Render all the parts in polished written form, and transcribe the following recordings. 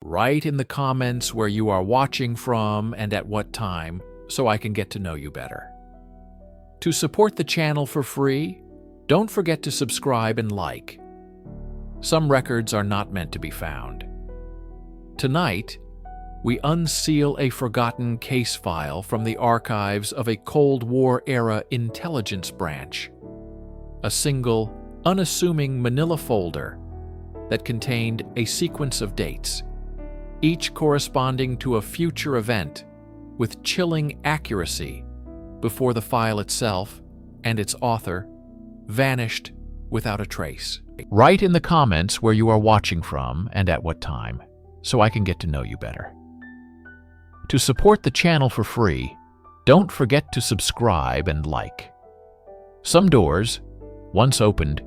Write in the comments where you are watching from and at what time, so I can get to know you better. To support the channel for free, don't forget to subscribe and like. Some records are not meant to be found. Tonight, we unseal a forgotten case file from the archives of a Cold War-era intelligence branch. A single, unassuming manila folder that contained a sequence of dates, each corresponding to a future event with chilling accuracy before the file itself and its author vanished without a trace. Write in the comments where you are watching from and at what time, so I can get to know you better. To support the channel for free, don't forget to subscribe and like. Some doors, once opened,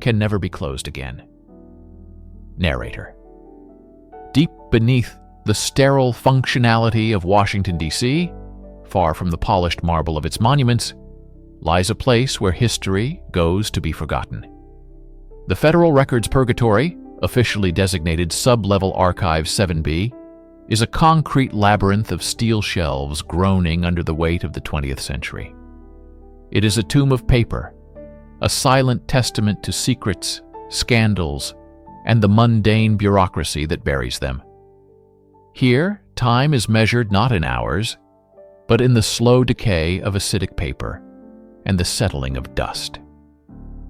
can never be closed again. Narrator. Deep beneath the sterile functionality of Washington, D.C., far from the polished marble of its monuments, lies a place where history goes to be forgotten. The Federal Records Purgatory, officially designated Sub-Level Archive 7B, is a concrete labyrinth of steel shelves groaning under the weight of the 20th century. It is a tomb of paper, a silent testament to secrets, scandals, and the mundane bureaucracy that buries them. Here, time is measured not in hours, but in the slow decay of acidic paper and the settling of dust.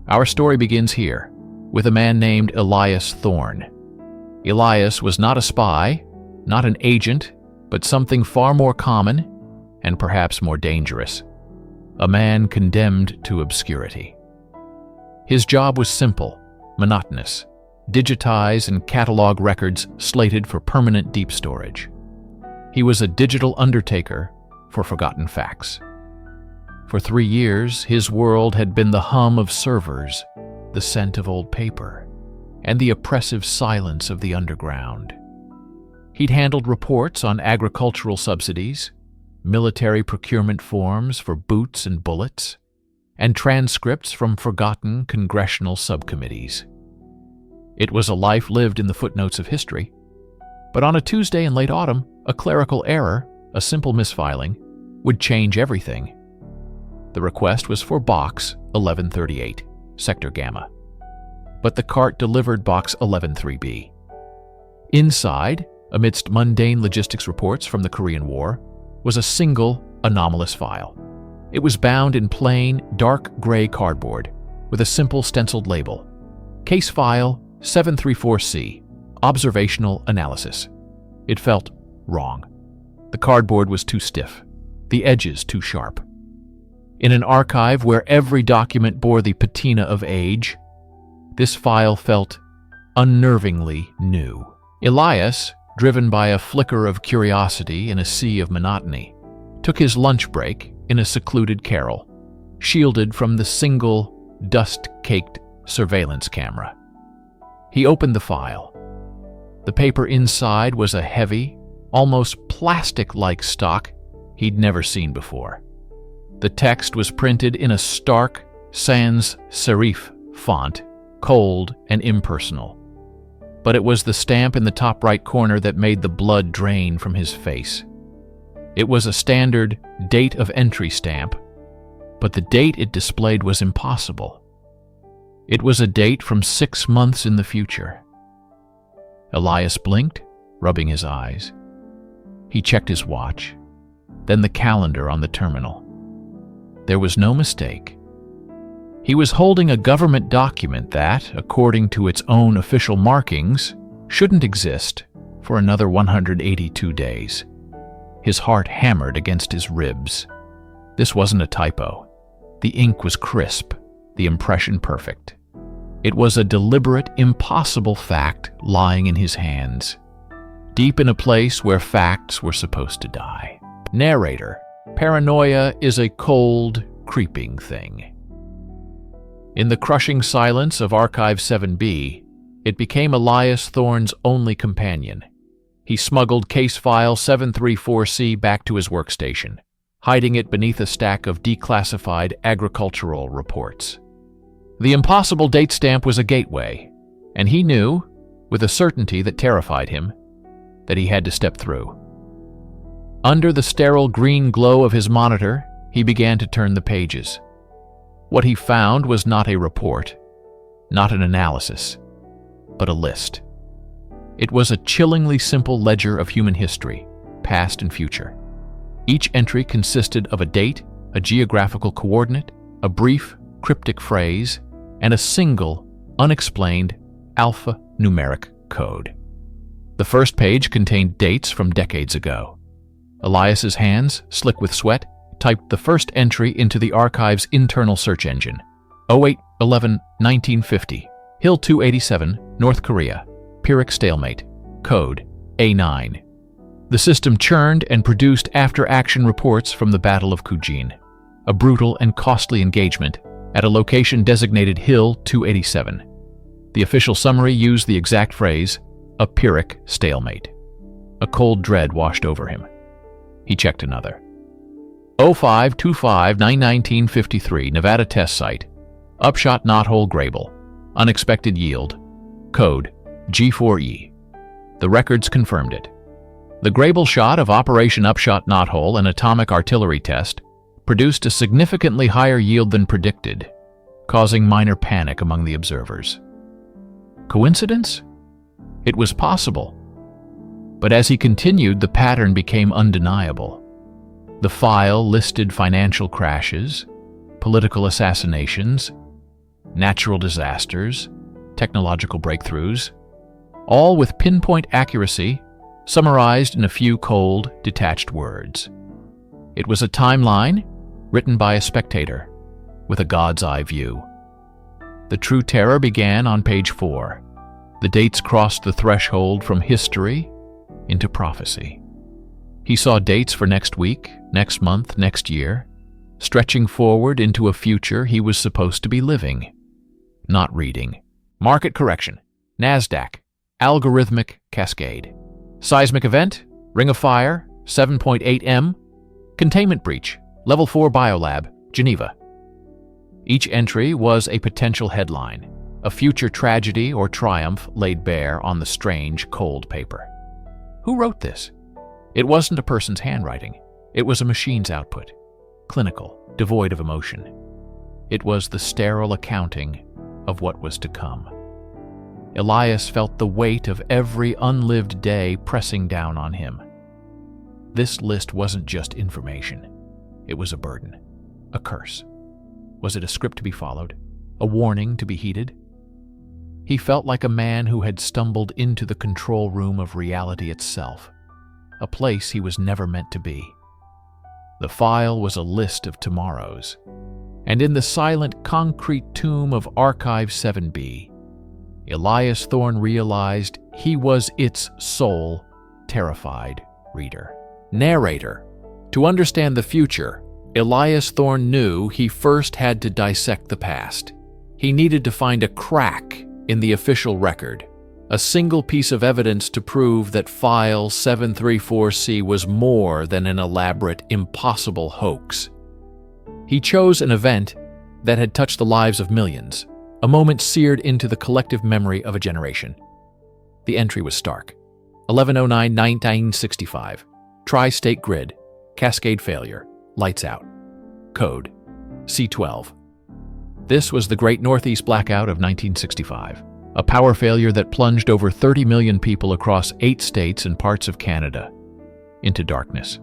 Our story begins here, with a man named Elias Thorne. Elias was not a spy, not an agent, but something far more common and perhaps more dangerous. A man condemned to obscurity. His job was simple, monotonous: digitize and catalog records slated for permanent deep storage. He was a digital undertaker for forgotten facts. For 3 years, his world had been the hum of servers, the scent of old paper, and the oppressive silence of the underground. He'd handled reports on agricultural subsidies, military procurement forms for boots and bullets, and transcripts from forgotten congressional subcommittees. It was a life lived in the footnotes of history, but on a Tuesday in late autumn, a clerical error, a simple misfiling, would change everything. The request was for Box 1138, Sector Gamma, but the cart delivered Box 113B. Inside, amidst mundane logistics reports from the Korean War, was a single, anomalous file. It was bound in plain, dark gray cardboard with a simple stenciled label: Case File 734C, Observational Analysis. It felt wrong. The cardboard was too stiff, the edges too sharp. In an archive where every document bore the patina of age, this file felt unnervingly new. Elias, driven by a flicker of curiosity in a sea of monotony, took his lunch break in a secluded carrel, shielded from the single, dust-caked surveillance camera. He opened the file. The paper inside was a heavy, almost plastic-like stock he'd never seen before. The text was printed in a stark, sans serif font, cold and impersonal. But it was the stamp in the top right corner that made the blood drain from his face. It was a standard date of entry stamp, but the date it displayed was impossible. It was a date from 6 months in the future. Elias blinked, rubbing his eyes. He checked his watch, then the calendar on the terminal. There was no mistake. He was holding a government document that, according to its own official markings, shouldn't exist for another 182 days. His heart hammered against his ribs. This wasn't a typo. The ink was crisp, the impression perfect. It was a deliberate, impossible fact lying in his hands, deep in a place where facts were supposed to die. Narrator. Paranoia is a cold, creeping thing. In the crushing silence of Archive 7B, it became Elias Thorne's only companion. He smuggled case file 734C back to his workstation, hiding it beneath a stack of declassified agricultural reports. The impossible date stamp was a gateway, and he knew, with a certainty that terrified him, that he had to step through. Under the sterile green glow of his monitor, he began to turn the pages. What he found was not a report, not an analysis, but a list. It was a chillingly simple ledger of human history, past and future. Each entry consisted of a date, a geographical coordinate, a brief, cryptic phrase, and a single, unexplained, alphanumeric code. The first page contained dates from decades ago. Elias's hands, slick with sweat, typed the first entry into the archive's internal search engine. 08-11-1950, Hill 287, North Korea, Pyrrhic stalemate, code A9. The system churned and produced after-action reports from the Battle of Kujin, a brutal and costly engagement at a location designated Hill 287. The official summary used the exact phrase, a Pyrrhic stalemate. A cold dread washed over him. He checked another. 05-25-919-53, Nevada test site. Upshot knothole Grable. Unexpected yield. Code G4E. The records confirmed it. The Grable shot of Operation Upshot Knothole, an atomic artillery test, produced a significantly higher yield than predicted, causing minor panic among the observers. Coincidence? It was possible. But as he continued, the pattern became undeniable. The file listed financial crashes, political assassinations, natural disasters, technological breakthroughs, all with pinpoint accuracy, summarized in a few cold, detached words. It was a timeline written by a spectator with a god's eye view. The true terror began on page 4. The dates crossed the threshold from history into prophecy. He saw dates for next week, next month, next year, stretching forward into a future he was supposed to be living, not reading. Market correction, NASDAQ, algorithmic cascade. Seismic event, ring of fire, 7.8 m. Containment breach, level 4 biolab, Geneva. Each entry was a potential headline, a future tragedy or triumph laid bare on the strange, cold paper. Who wrote this? It wasn't a person's handwriting. It was a machine's output, clinical, devoid of emotion. It was the sterile accounting of what was to come. Elias felt the weight of every unlived day pressing down on him. This list wasn't just information. It was a burden, a curse. Was it a script to be followed? A warning to be heeded? He felt like a man who had stumbled into the control room of reality itself, a place he was never meant to be. The file was a list of tomorrows, and in the silent concrete tomb of Archive 7B, Elias Thorne realized he was its sole, terrified reader. Narrator. To understand the future, Elias Thorne knew he first had to dissect the past. He needed to find a crack in the official record, a single piece of evidence to prove that File 734C was more than an elaborate, impossible hoax. He chose an event that had touched the lives of millions, a moment seared into the collective memory of a generation. The entry was stark. 1109-1965. Tri-state grid. Cascade failure. Lights out. Code C12. This was the Great Northeast Blackout of 1965, a power failure that plunged over 30 million people across 8 states and parts of Canada into darkness.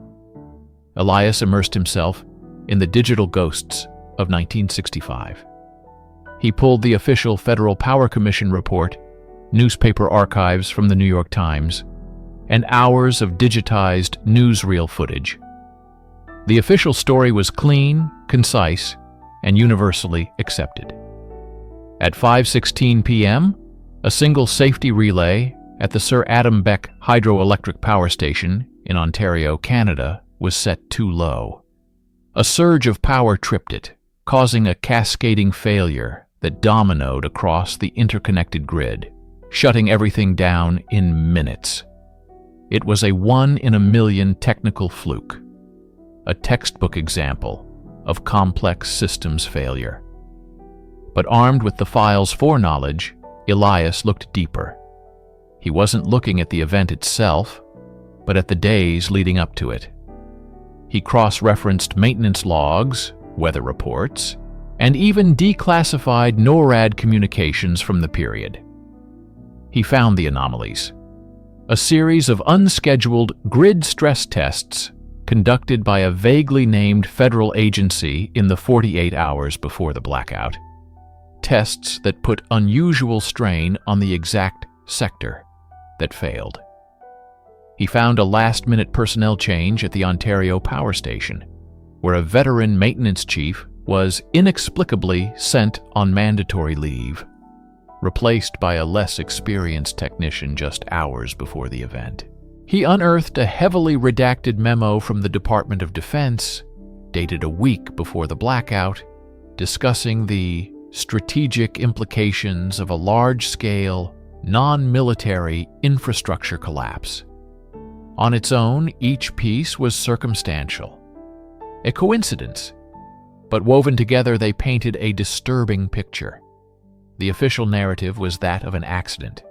Elias immersed himself in the digital ghosts of 1965. He pulled the official Federal Power Commission report, newspaper archives from the New York Times, and hours of digitized newsreel footage. The official story was clean, concise, and universally accepted. At 5:16 p.m., a single safety relay at the Sir Adam Beck Hydroelectric Power Station in Ontario, Canada, was set too low. A surge of power tripped it, causing a cascading failure that dominoed across the interconnected grid, shutting everything down in minutes. It was a 1-in-a-million technical fluke, a textbook example of complex systems failure. But armed with the file's foreknowledge, Elias looked deeper. He wasn't looking at the event itself, but at the days leading up to it. He cross-referenced maintenance logs, weather reports, and even declassified NORAD communications from the period. He found the anomalies, a series of unscheduled grid stress tests conducted by a vaguely named federal agency in the 48 hours before the blackout. Tests that put unusual strain on the exact sector that failed. He found a last-minute personnel change at the Ontario Power Station, where a veteran maintenance chief was inexplicably sent on mandatory leave, replaced by a less experienced technician just hours before the event. He unearthed a heavily redacted memo from the Department of Defense, dated a week before the blackout, discussing the strategic implications of a large-scale, non-military infrastructure collapse. On its own, each piece was circumstantial, a coincidence, but woven together they painted a disturbing picture. The official narrative was that of an accident.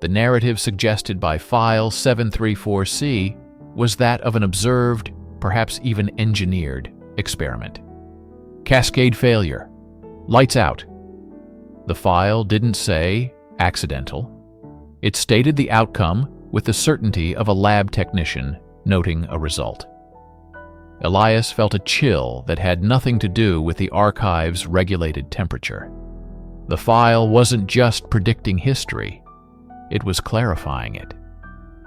The narrative suggested by File 734C was that of an observed, perhaps even engineered, experiment. Cascade failure. Lights out. The file didn't say accidental. It stated the outcome with the certainty of a lab technician noting a result. Elias felt a chill that had nothing to do with the archive's regulated temperature. The file wasn't just predicting history, it was clarifying it.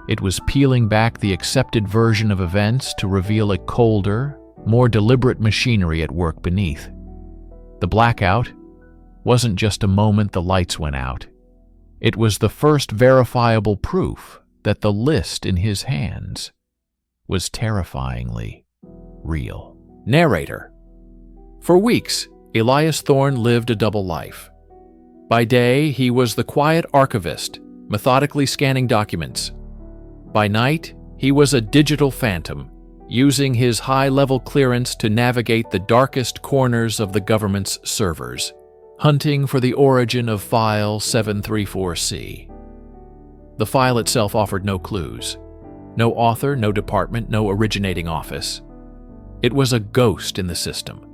It was peeling back the accepted version of events to reveal a colder, more deliberate machinery at work beneath. The blackout wasn't just a moment the lights went out. It was the first verifiable proof that the list in his hands was terrifyingly real. Narrator. For weeks, Elias Thorne lived a double life. By day, he was the quiet archivist, methodically scanning documents. By night, he was a digital phantom, using his high-level clearance to navigate the darkest corners of the government's servers, hunting for the origin of File 734C. The file itself offered no clues. No author, no department, no originating office. It was a ghost in the system.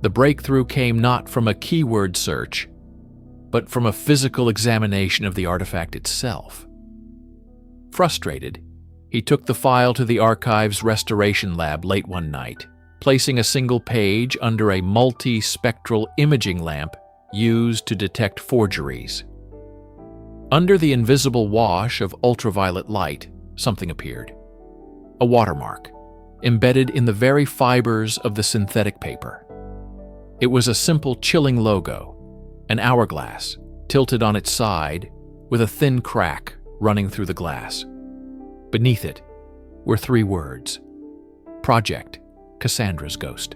The breakthrough came not from a keyword search, but from a physical examination of the artifact itself. Frustrated, he took the file to the archive's restoration lab late one night, placing a single page under a multi-spectral imaging lamp used to detect forgeries. Under the invisible wash of ultraviolet light, something appeared. A watermark, embedded in the very fibers of the synthetic paper. It was a simple, chilling logo, an hourglass, tilted on its side, with a thin crack running through the glass. Beneath it were 3 words: Project Cassandra's Ghost.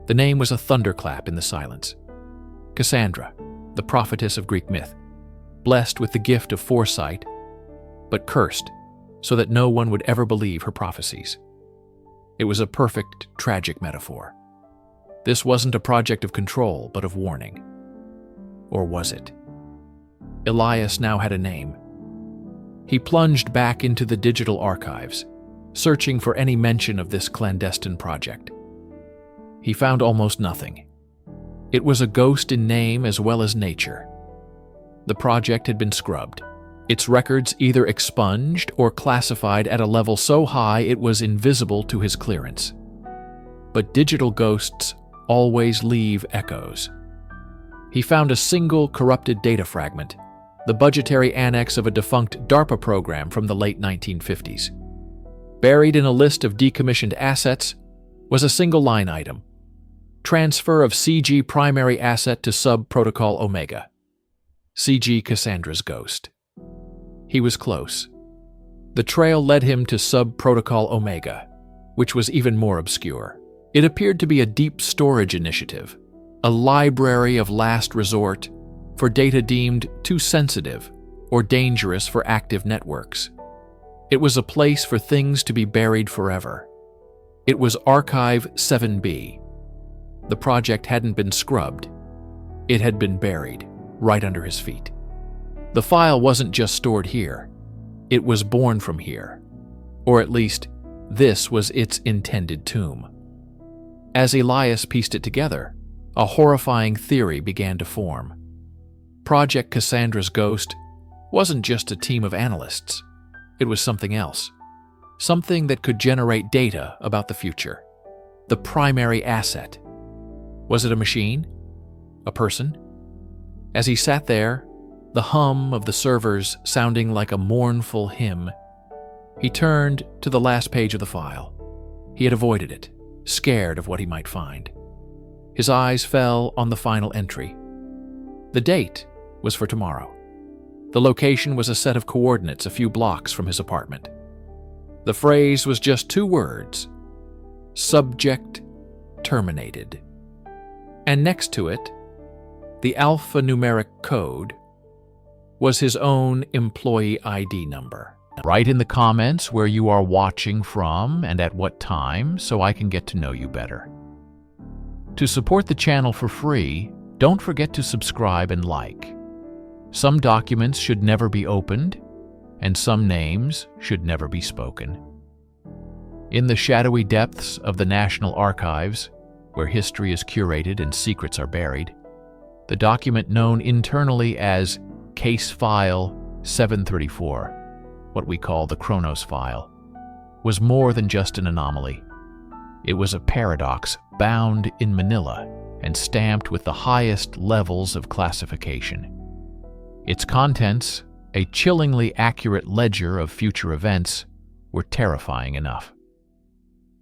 The name was a thunderclap in the silence. Cassandra, the prophetess of Greek myth, blessed with the gift of foresight, but cursed so that no one would ever believe her prophecies. It was a perfect, tragic metaphor. This wasn't a project of control, but of warning. Or was it? Elias now had a name. He plunged back into the digital archives, searching for any mention of this clandestine project. He found almost nothing. It was a ghost in name as well as nature. The project had been scrubbed, its records either expunged or classified at a level so high it was invisible to his clearance. But digital ghosts always leave echoes. He found a single corrupted data fragment, the budgetary annex of a defunct DARPA program from the late 1950s. Buried in a list of decommissioned assets was a single line item: transfer of CG primary asset to sub-protocol Omega. CG Cassandra's Ghost. He was close. The trail led him to sub-protocol Omega, which was even more obscure. It appeared to be a deep storage initiative, a library of last resort for data deemed too sensitive or dangerous for active networks. It was a place for things to be buried forever. It was Archive 7B. The project hadn't been scrubbed. It had been buried right under his feet. The file wasn't just stored here. It was born from here, or at least this was its intended tomb. As Elias pieced it together, a horrifying theory began to form. Project Cassandra's ghost wasn't just a team of analysts. It was something else. Something that could generate data about the future. The primary asset. Was it a machine? A person? As he sat there, the hum of the servers sounding like a mournful hymn, he turned to the last page of the file. He had avoided it, scared of what he might find. His eyes fell on the final entry. The date was for tomorrow. The location was a set of coordinates a few blocks from his apartment. The phrase was just 2 words: subject terminated. And next to it, the alphanumeric code, was his own employee ID number. Write in the comments where you are watching from and at what time so I can get to know you better. To support the channel for free, don't forget to subscribe and like. Some documents should never be opened, and some names should never be spoken. In the shadowy depths of the National Archives, where history is curated and secrets are buried, the document known internally as Case File 734, what we call the Kronos file, was more than just an anomaly. It was a paradox bound in manila and stamped with the highest levels of classification. Its contents, a chillingly accurate ledger of future events, were terrifying enough.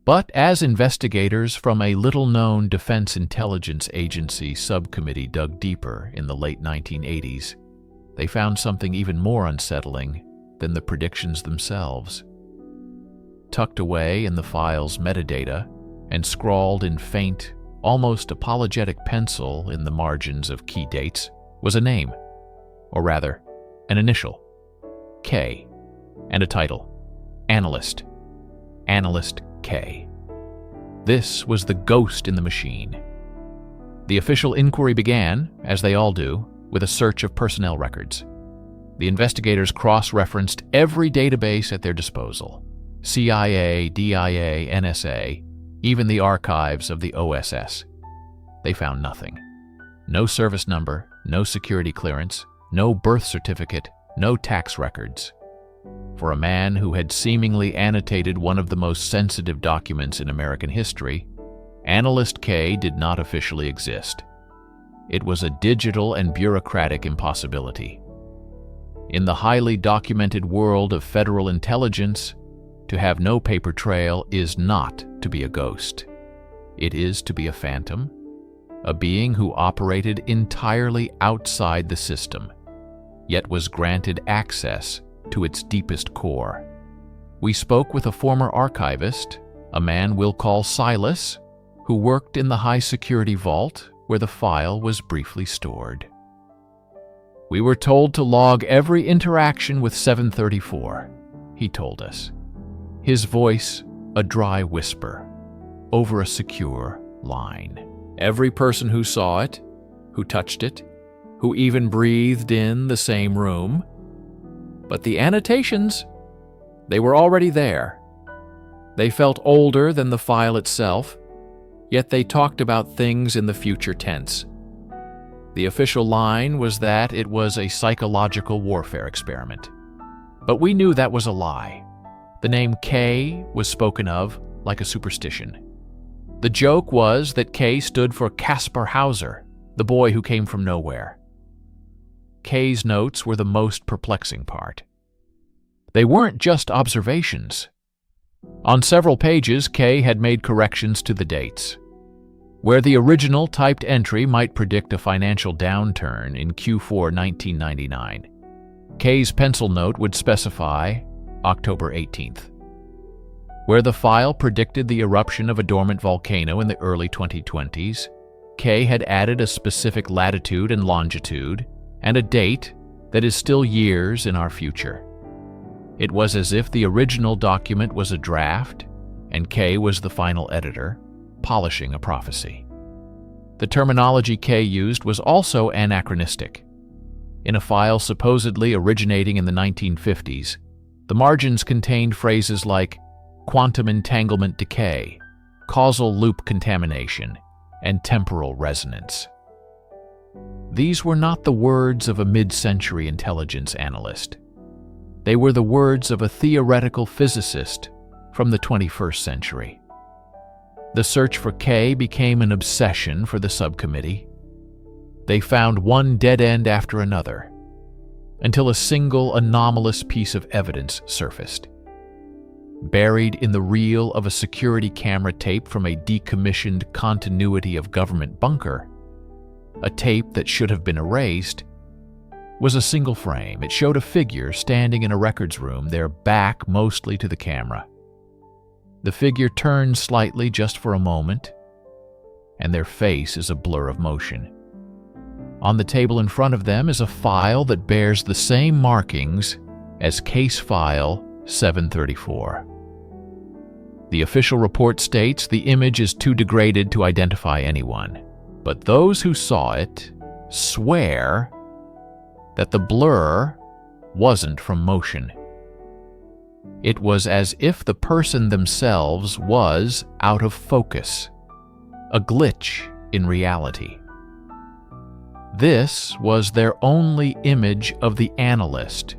But as investigators from a little-known Defense Intelligence Agency subcommittee dug deeper in the late 1980s, they found something even more unsettling than the predictions themselves. Tucked away in the file's metadata and scrawled in faint, almost apologetic pencil in the margins of key dates was a name, or rather, an initial, K, and a title, Analyst K. This was the ghost in the machine. The official inquiry began, as they all do, with a search of personnel records. The investigators cross-referenced every database at their disposal: CIA, DIA, NSA, even the archives of the OSS. They found nothing. No service number, no security clearance, no birth certificate, no tax records. For a man who had seemingly annotated one of the most sensitive documents in American history, Analyst K did not officially exist. It was a digital and bureaucratic impossibility. In the highly documented world of federal intelligence, to have no paper trail is not to be a ghost. It is to be a phantom, a being who operated entirely outside the system, yet was granted access to its deepest core. We spoke with a former archivist, a man we'll call Silas, who worked in the high-security vault where the file was briefly stored. We were told to log every interaction with 734, he told us. His voice a dry whisper over a secure line. Every person who saw it, who touched it, who even breathed in the same room. But the annotations, they were already there. They felt older than the file itself, yet they talked about things in the future tense. The official line was that it was a psychological warfare experiment. But we knew that was a lie. The name K was spoken of like a superstition. The joke was that K stood for Caspar Hauser, the boy who came from nowhere. K's notes were the most perplexing part. They weren't just observations. On several pages, K had made corrections to the dates. Where the original typed entry might predict a financial downturn in Q4 1999, K's pencil note would specify October 18th. Where the file predicted the eruption of a dormant volcano in the early 2020s, K had added a specific latitude and longitude and a date that is still years in our future. It was as if the original document was a draft and K was the final editor, polishing a prophecy. The terminology K used was also anachronistic. In a file supposedly originating in the 1950s, The margins contained phrases like quantum entanglement decay, causal loop contamination, and temporal resonance. These were not the words of a mid-century intelligence analyst. They were the words of a theoretical physicist from the 21st century. The search for K became an obsession for the subcommittee. They found one dead end after another, until a single anomalous piece of evidence surfaced. Buried in the reel of a security camera tape from a decommissioned continuity of government bunker, a tape that should have been erased, was a single frame. It showed a figure standing in a records room, their back mostly to the camera. The figure turns slightly just for a moment, and their face is a blur of motion. On the table in front of them is a file that bears the same markings as Case File 734. The official report states the image is too degraded to identify anyone, but those who saw it swear that the blur wasn't from motion. It was as if the person themselves was out of focus, a glitch in reality. This was their only image of the analyst,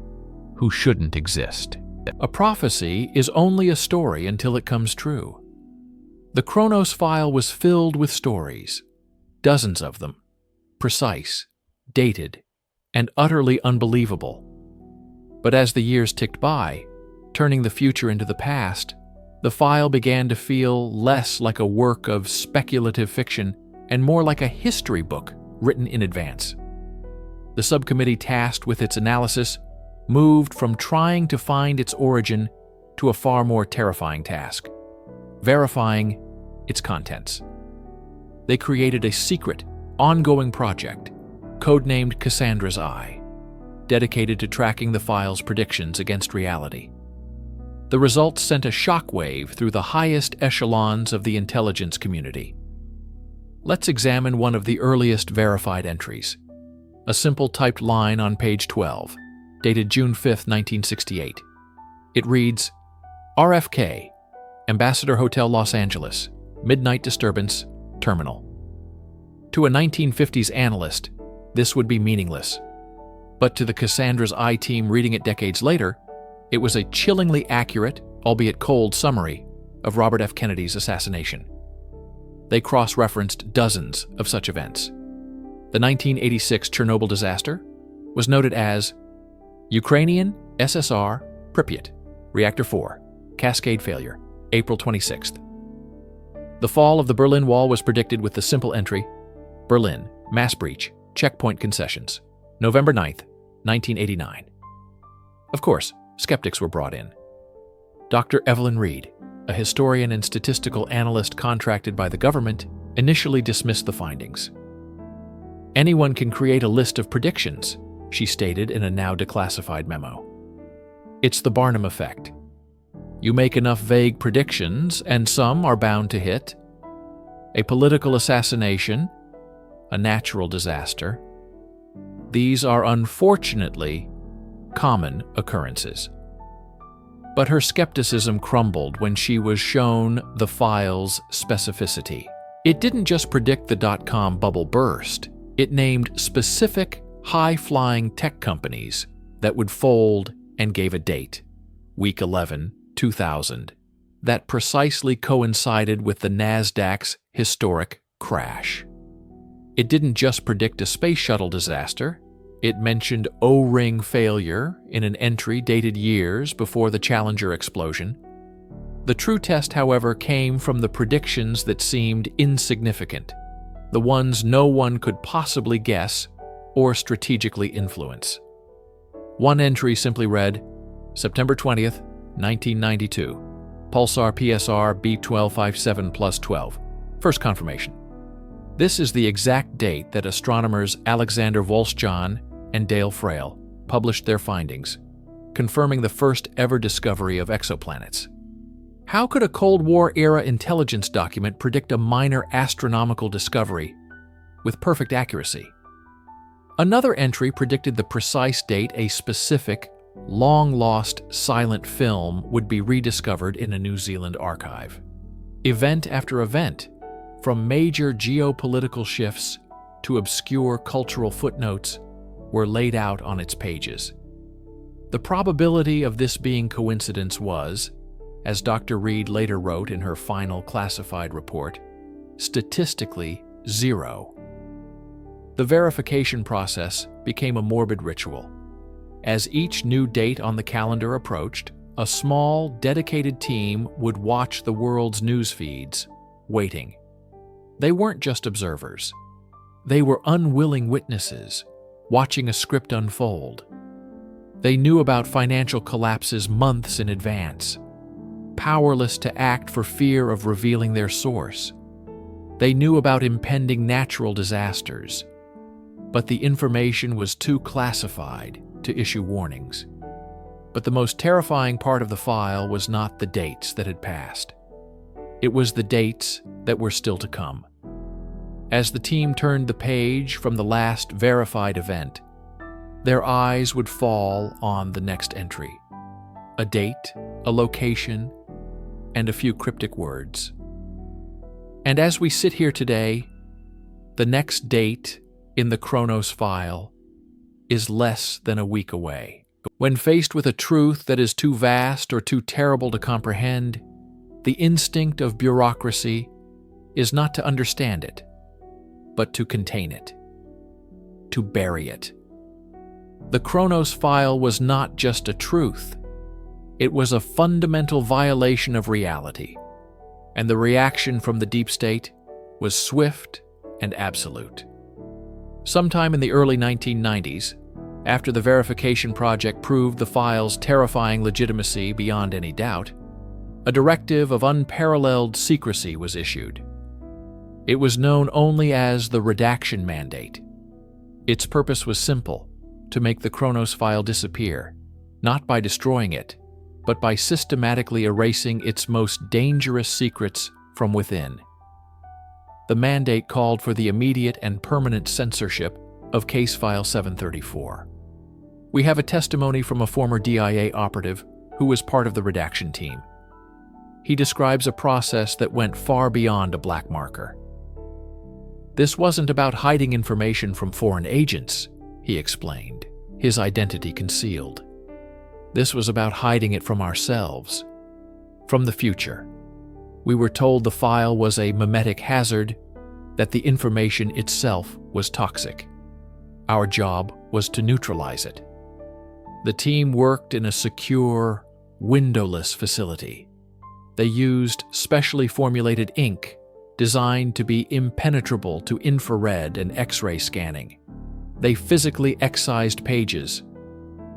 who shouldn't exist. A prophecy is only a story until it comes true. The Kronos file was filled with stories, dozens of them, precise, dated, and utterly unbelievable. But as the years ticked by, turning the future into the past, the file began to feel less like a work of speculative fiction and more like a history book written in advance. The subcommittee tasked with its analysis moved from trying to find its origin to a far more terrifying task: verifying its contents. They created a secret, ongoing project, codenamed Cassandra's Eye, dedicated to tracking the file's predictions against reality. The results sent a shockwave through the highest echelons of the intelligence community. Let's examine one of the earliest verified entries, a simple typed line on page 12, dated June 5, 1968. It reads, RFK, Ambassador Hotel, Los Angeles, midnight disturbance, terminal. To a 1950s analyst, this would be meaningless. But to the Cassandra's Eye team reading it decades later, it was a chillingly accurate, albeit cold, summary of Robert F. Kennedy's assassination. They cross-referenced dozens of such events. The 1986 Chernobyl disaster was noted as Ukrainian SSR Pripyat, Reactor 4, Cascade failure, April 26th. The fall of the Berlin Wall was predicted with the simple entry, Berlin, mass breach, checkpoint concessions, November 9th, 1989. Of course, skeptics were brought in. Dr. Evelyn Reed, a historian and statistical analyst contracted by the government, initially dismissed the findings. Anyone can create a list of predictions, she stated in a now declassified memo. It's the Barnum effect. You make enough vague predictions, and some are bound to hit. A political assassination, a natural disaster. These are unfortunately common occurrences. But her skepticism crumbled when she was shown the file's specificity. It didn't just predict the dot-com bubble burst. It named specific, high-flying tech companies that would fold and gave a date, week 11, 2000, that precisely coincided with the NASDAQ's historic crash. It didn't just predict a space shuttle disaster. It mentioned O-ring failure in an entry dated years before the Challenger explosion. The true test, however, came from the predictions that seemed insignificant, the ones no one could possibly guess or strategically influence. One entry simply read, September 20th, 1992, Pulsar PSR B1257 plus 12, first confirmation. This is the exact date that astronomers Alexander Wolszczan and Dale Frail published their findings, confirming the first ever discovery of exoplanets. How could a Cold War-era intelligence document predict a minor astronomical discovery with perfect accuracy? Another entry predicted the precise date a specific, long-lost silent film would be rediscovered in a New Zealand archive. Event after event, from major geopolitical shifts to obscure cultural footnotes, were laid out on its pages. The probability of this being coincidence was, as Dr. Reed later wrote in her final classified report, statistically 0. The verification process became a morbid ritual. As each new date on the calendar approached, a small, dedicated team would watch the world's news feeds, waiting. They weren't just observers. They were unwilling witnesses, watching a script unfold. They knew about financial collapses months in advance, powerless to act for fear of revealing their source. They knew about impending natural disasters, but the information was too classified to issue warnings. But the most terrifying part of the file was not the dates that had passed. It was the dates that were still to come. As the team turned the page from the last verified event, their eyes would fall on the next entry. A date, a location, and a few cryptic words. And as we sit here today, the next date in the Kronos file is less than a week away. When faced with a truth that is too vast or too terrible to comprehend, the instinct of bureaucracy is not to understand it, but to contain it, to bury it. The Kronos file was not just a truth. It was a fundamental violation of reality, and the reaction from the deep state was swift and absolute. Sometime in the early 1990s, after the verification project proved the file's terrifying legitimacy beyond any doubt, a directive of unparalleled secrecy was issued. It was known only as the Redaction Mandate. Its purpose was simple: to make the Kronos file disappear, not by destroying it, but by systematically erasing its most dangerous secrets from within. The mandate called for the immediate and permanent censorship of Case File 734. We have a testimony from a former DIA operative who was part of the redaction team. He describes a process that went far beyond a black marker. This wasn't about hiding information from foreign agents, he explained, his identity concealed. This was about hiding it from ourselves, from the future. We were told the file was a mimetic hazard, that the information itself was toxic. Our job was to neutralize it. The team worked in a secure, windowless facility. They used specially formulated ink designed to be impenetrable to infrared and X-ray scanning. They physically excised pages.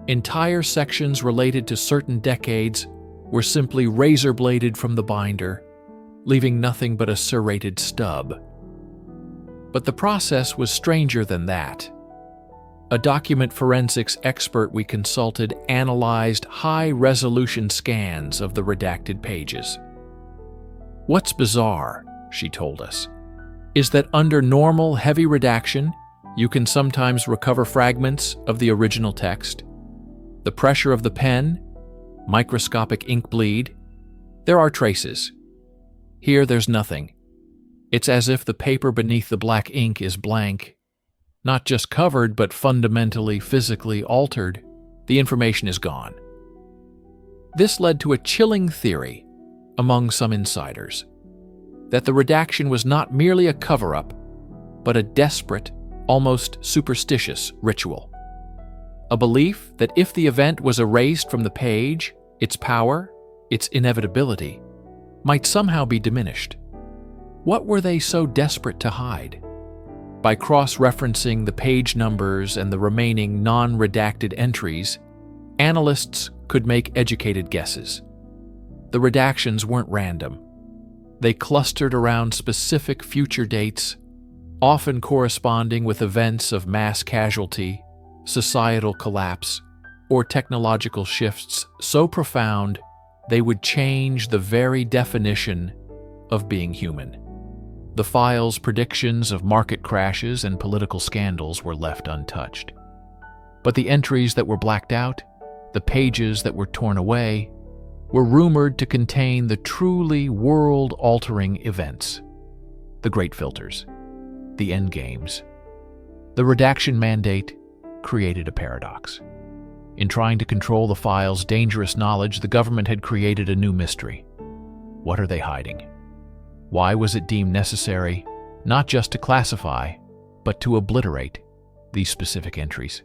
Entire sections related to certain decades were simply razor-bladed from the binder, leaving nothing but a serrated stub. But the process was stranger than that. A document forensics expert we consulted analyzed high-resolution scans of the redacted pages. What's bizarre, she told us, is that under normal heavy redaction, you can sometimes recover fragments of the original text. The pressure of the pen, microscopic ink bleed, there are traces. Here there's nothing. It's as if the paper beneath the black ink is blank. Not just covered, but fundamentally, physically altered. The information is gone. This led to a chilling theory among some insiders, that the redaction was not merely a cover-up, but a desperate, almost superstitious ritual. A belief that if the event was erased from the page, its power, its inevitability, might somehow be diminished. What were they so desperate to hide? By cross-referencing the page numbers and the remaining non-redacted entries, analysts could make educated guesses. The redactions weren't random. They clustered around specific future dates, often corresponding with events of mass casualty, societal collapse, or technological shifts so profound they would change the very definition of being human. The file's predictions of market crashes and political scandals were left untouched. But the entries that were blacked out, the pages that were torn away, were rumored to contain the truly world-altering events. The Great Filters, the Endgames. The Redaction Mandate created a paradox. In trying to control the file's dangerous knowledge, the government had created a new mystery. What are they hiding? Why was it deemed necessary not just to classify, but to obliterate these specific entries?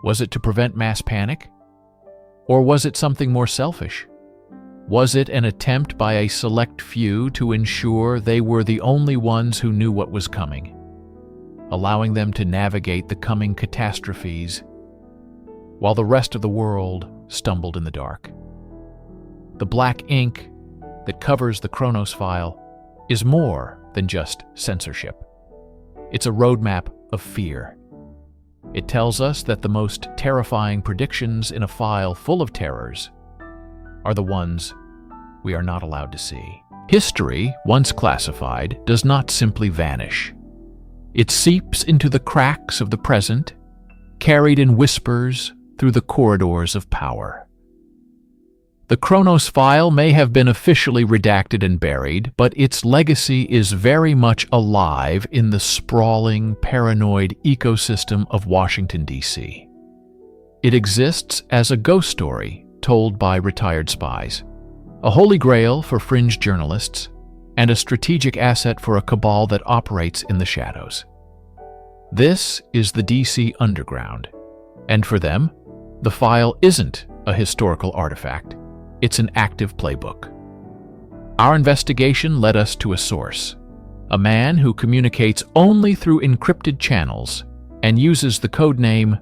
Was it to prevent mass panic? Or was it something more selfish? Was it an attempt by a select few to ensure they were the only ones who knew what was coming, allowing them to navigate the coming catastrophes while the rest of the world stumbled in the dark? The black ink that covers the Kronos file is more than just censorship. It's a roadmap of fear. It tells us that the most terrifying predictions in a file full of terrors are the ones we are not allowed to see. History, once classified, does not simply vanish. It seeps into the cracks of the present, carried in whispers through the corridors of power. The Kronos file may have been officially redacted and buried, but its legacy is very much alive in the sprawling, paranoid ecosystem of Washington, D.C. It exists as a ghost story told by retired spies, a holy grail for fringe journalists, and a strategic asset for a cabal that operates in the shadows. This is the D.C. underground, and for them, the file isn't a historical artifact. It's an active playbook. Our investigation led us to a source, a man who communicates only through encrypted channels and uses the codename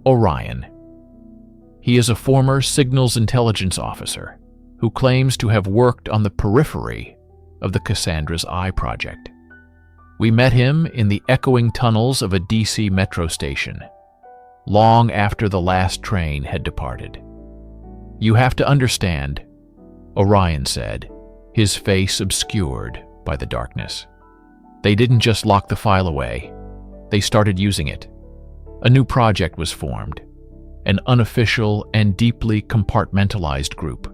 Orion. He is a former signals intelligence officer who claims to have worked on the periphery of the Cassandra's Eye project. We met him in the echoing tunnels of a DC metro station, long after the last train had departed. "You have to understand," Orion said, his face obscured by the darkness. "They didn't just lock the file away. They started using it. A new project was formed, an unofficial and deeply compartmentalized group.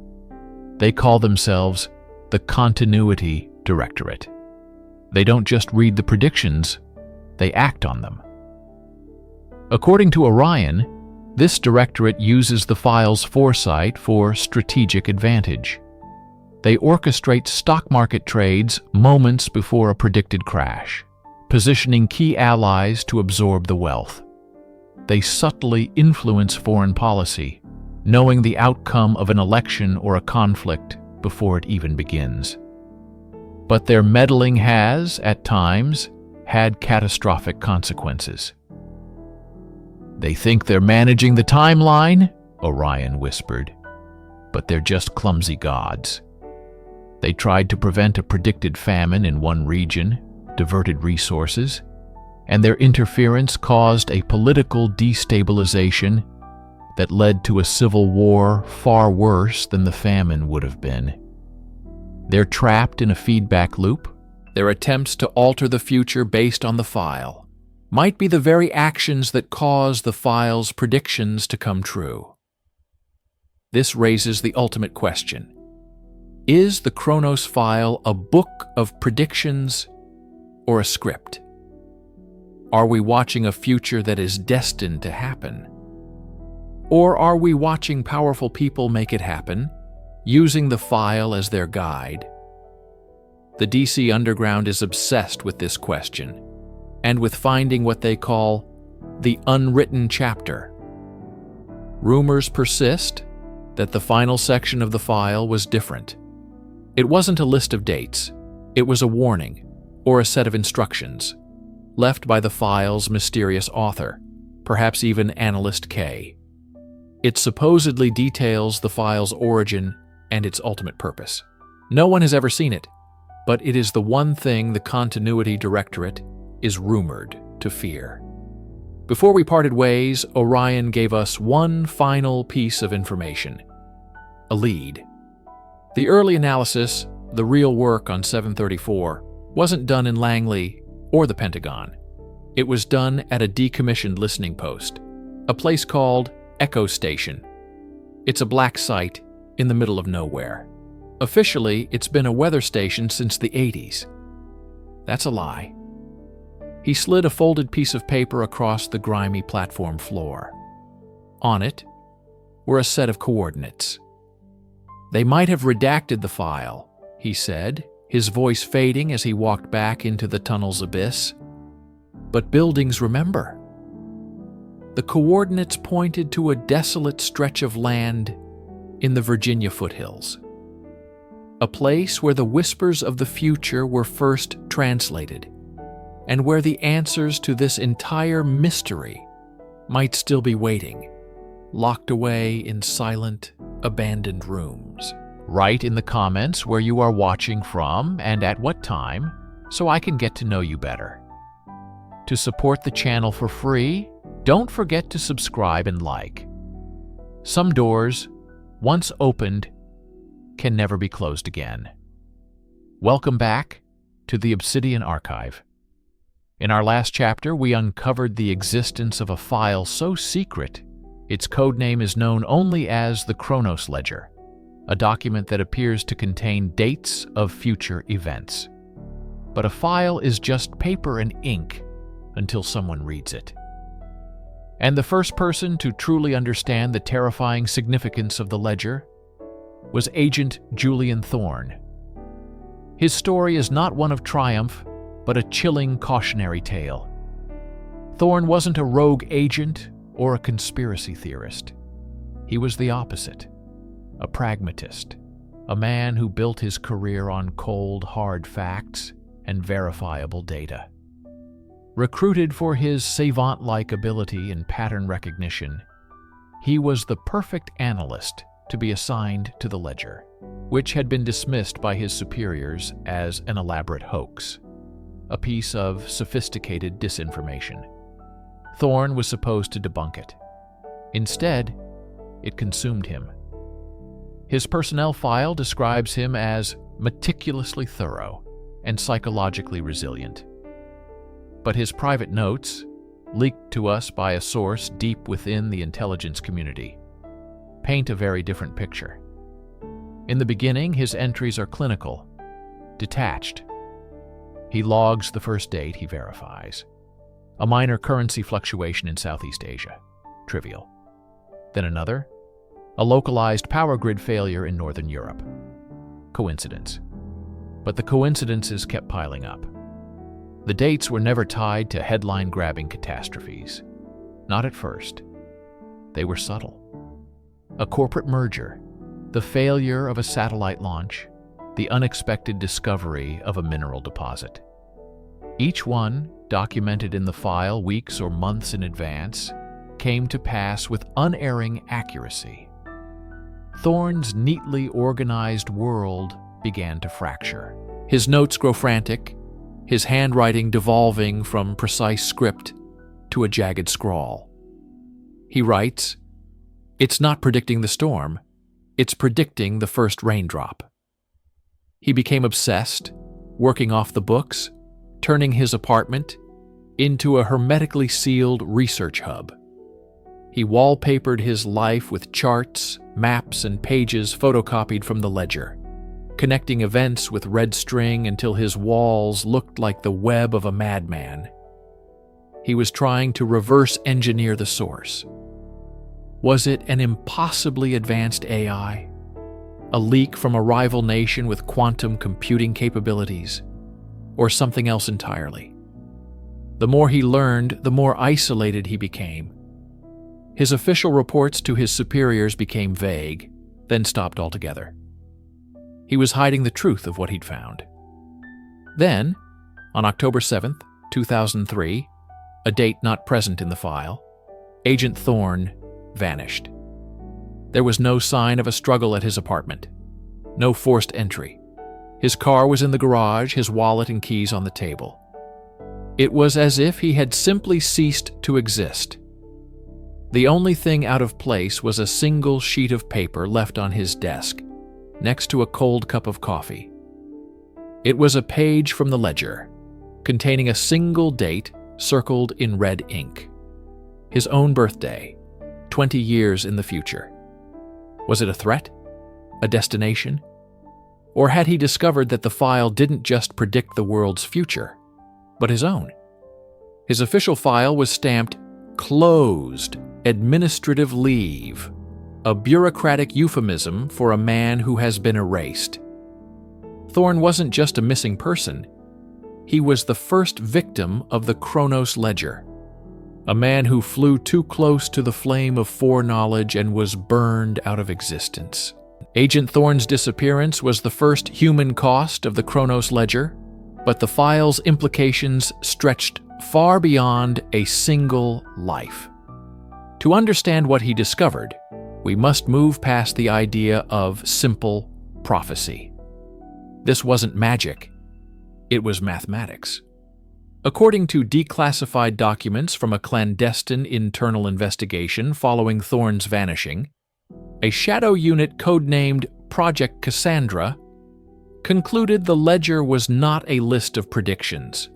They call themselves the Continuity Directorate. They don't just read the predictions, they act on them." According to Orion, this directorate uses the file's foresight for strategic advantage. They orchestrate stock market trades moments before a predicted crash, positioning key allies to absorb the wealth. They subtly influence foreign policy, knowing the outcome of an election or a conflict before it even begins. But their meddling has, at times, had catastrophic consequences. "They think they're managing the timeline," Orion whispered, "but they're just clumsy gods. They tried to prevent a predicted famine in one region, diverted resources, and their interference caused a political destabilization that led to a civil war far worse than the famine would have been. They're trapped in a feedback loop. Their attempts to alter the future based on the file might be the very actions that cause the file's predictions to come true." This raises the ultimate question. Is the Kronos file a book of predictions or a script? Are we watching a future that is destined to happen? Or are we watching powerful people make it happen, using the file as their guide? The DC Underground is obsessed with this question, and with finding what they call the unwritten chapter. Rumors persist that the final section of the file was different. It wasn't a list of dates, it was a warning, or a set of instructions, left by the file's mysterious author, perhaps even Analyst K. It supposedly details the file's origin and its ultimate purpose. No one has ever seen it, but it is the one thing the Continuity Directorate is rumored to fear. Before we parted ways, Orion gave us one final piece of information: a lead. The early analysis, the real work on 734, wasn't done in Langley or the Pentagon. It was done at a decommissioned listening post, a place called Echo Station, It's a black site in the middle of nowhere. Officially, it's been a weather station since the 80s. That's a lie. He slid a folded piece of paper across the grimy platform floor. On it were a set of coordinates. They might have redacted the file, he said, his voice fading as he walked back into the tunnel's abyss. But buildings remember. The coordinates pointed to a desolate stretch of land in the Virginia foothills, a place where the whispers of the future were first translated, and where the answers to this entire mystery might still be waiting, locked away in silent, abandoned rooms. Write in the comments where you are watching from and at what time, so I can get to know you better. To support the channel for free, don't forget to subscribe and like. Some doors, once opened, can never be closed again. Welcome back to the Obsidian Archive. In our last chapter, we uncovered the existence of a file so secret, its codename is known only as the Kronos Ledger, a document that appears to contain dates of future events. But a file is just paper and ink until someone reads it. And the first person to truly understand the terrifying significance of the ledger was Agent Julian Thorne. His story is not one of triumph, but a chilling cautionary tale. Thorne wasn't a rogue agent or a conspiracy theorist. He was the opposite, a pragmatist, a man who built his career on cold, hard facts and verifiable data. Recruited for his savant-like ability in pattern recognition, he was the perfect analyst to be assigned to the ledger, which had been dismissed by his superiors as an elaborate hoax, a piece of sophisticated disinformation. Thorne was supposed to debunk it. Instead, it consumed him. His personnel file describes him as meticulously thorough and psychologically resilient. But his private notes, leaked to us by a source deep within the intelligence community, paint a very different picture. In the beginning, his entries are clinical, detached. He logs the first date he verifies. A minor currency fluctuation in Southeast Asia. Trivial. Then another, a localized power grid failure in Northern Europe. Coincidence. But the coincidences kept piling up. The dates were never tied to headline-grabbing catastrophes. Not at first. They were subtle. A corporate merger, the failure of a satellite launch, the unexpected discovery of a mineral deposit. Each one, documented in the file weeks or months in advance, came to pass with unerring accuracy. Thorne's neatly organized world began to fracture. His notes grow frantic, his handwriting devolving from precise script to a jagged scrawl. He writes, "It's not predicting the storm, it's predicting the first raindrop." He became obsessed, working off the books, turning his apartment into a hermetically sealed research hub. He wallpapered his life with charts, maps, and pages photocopied from the ledger, connecting events with red string until his walls looked like the web of a madman. He was trying to reverse engineer the source. Was it an impossibly advanced AI? A leak from a rival nation with quantum computing capabilities? Or something else entirely? The more he learned, the more isolated he became. His official reports to his superiors became vague, then stopped altogether. He was hiding the truth of what he'd found. Then, on October 7th, 2003, a date not present in the file, Agent Thorne vanished. There was no sign of a struggle at his apartment, no forced entry. His car was in the garage, his wallet and keys on the table. It was as if he had simply ceased to exist. The only thing out of place was a single sheet of paper left on his desk, next to a cold cup of coffee. It was a page from the ledger, containing a single date circled in red ink. His own birthday, 20 years in the future. Was it a threat? A destination? Or had he discovered that the file didn't just predict the world's future, but his own? His official file was stamped "Closed, Administrative Leave," a bureaucratic euphemism for a man who has been erased. Thorn wasn't just a missing person. He was the first victim of the Kronos Ledger, a man who flew too close to the flame of foreknowledge and was burned out of existence. Agent Thorn's disappearance was the first human cost of the Kronos Ledger, but the file's implications stretched far beyond a single life. To understand what he discovered, we must move past the idea of simple prophecy. This wasn't magic. It was mathematics. According to declassified documents from a clandestine internal investigation following Thorn's vanishing, a shadow unit codenamed Project Cassandra concluded the ledger was not a list of predictions,